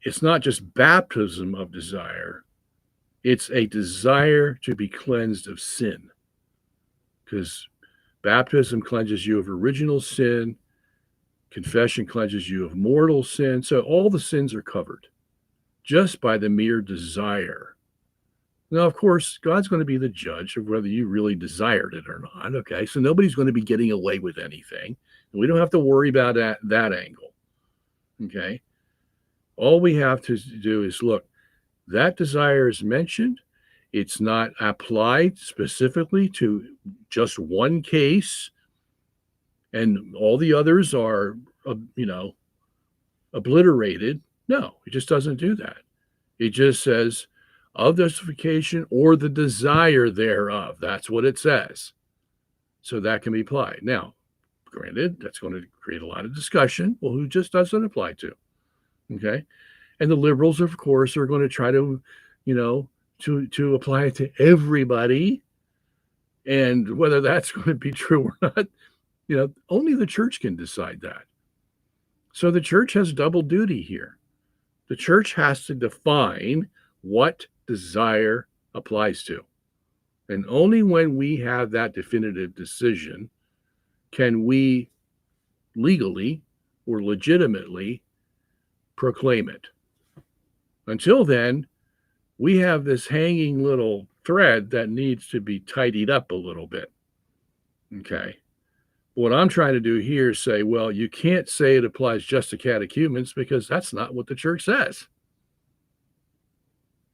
it's not just baptism of desire, it's a desire to be cleansed of sin. Because baptism cleanses you of original sin, confession cleanses you of mortal sin. So all the sins are covered just by the mere desire. Now, of course, God's going to be the judge of whether you really desired it or not. Okay, so nobody's going to be getting away with anything. We don't have to worry about that angle. Okay, all we have to do is look, that desire is mentioned. It's not applied specifically to just one case, and all the others are, obliterated. No, it just doesn't do that. It just says of justification or the desire thereof. That's what it says. So that can be applied. Now, granted, that's going to create a lot of discussion. Well, who just doesn't apply to? Okay. And the liberals, of course, are going to try to, to apply it to everybody. And whether that's going to be true or not, only the church can decide that. So the church has double duty here. The church has to define what desire applies to. And only when we have that definitive decision can we legally or legitimately proclaim it. Until then, we have this hanging little thread that needs to be tidied up a little bit. Okay. What I'm trying to do here is say, well, you can't say it applies just to catechumens because that's not what the church says.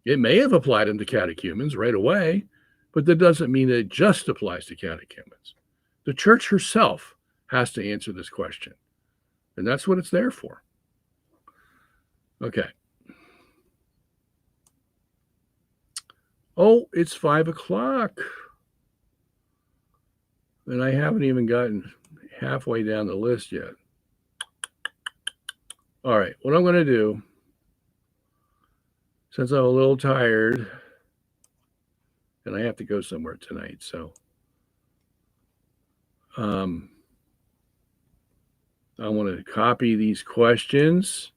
It may have applied them to catechumens right away, but that doesn't mean it just applies to catechumens. The church herself has to answer this question, and that's what it's there for. Okay. Oh, it's 5 o'clock. And I haven't even gotten halfway down the list yet. All right, what I'm going to do, since I'm a little tired, and I have to go somewhere tonight, so I want to copy these questions.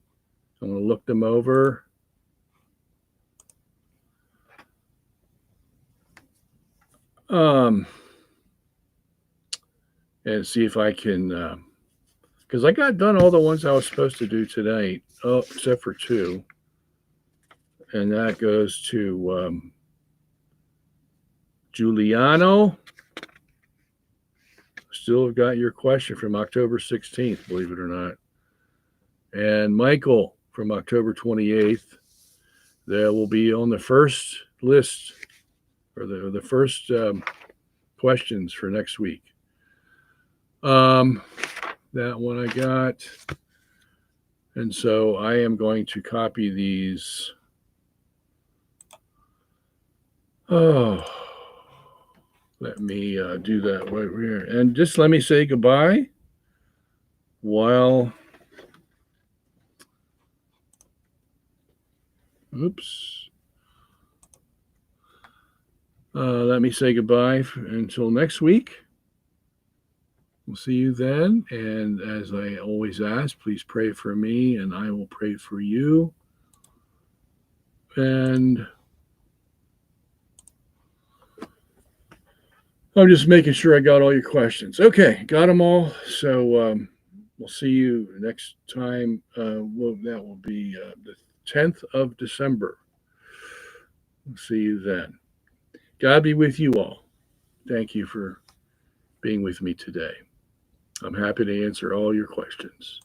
I want to look them over. And see if I can, because I got done all the ones I was supposed to do tonight, except for 2. And that goes to Giuliano. Still have got your question from October 16th, believe it or not. And Michael from October 28th. That will be on the first list, or the first questions for next week. That one I got. And so I am going to copy these. Oh, let me do that right here. And just let me say goodbye while, let me say goodbye until next week. We'll see you then. And as I always ask, please pray for me and I will pray for you. And I'm just making sure I got all your questions. Okay, got them all. So we'll see you next time. That will be the 10th of December. We'll see you then. God be with you all. Thank you for being with me today. I'm happy to answer all your questions.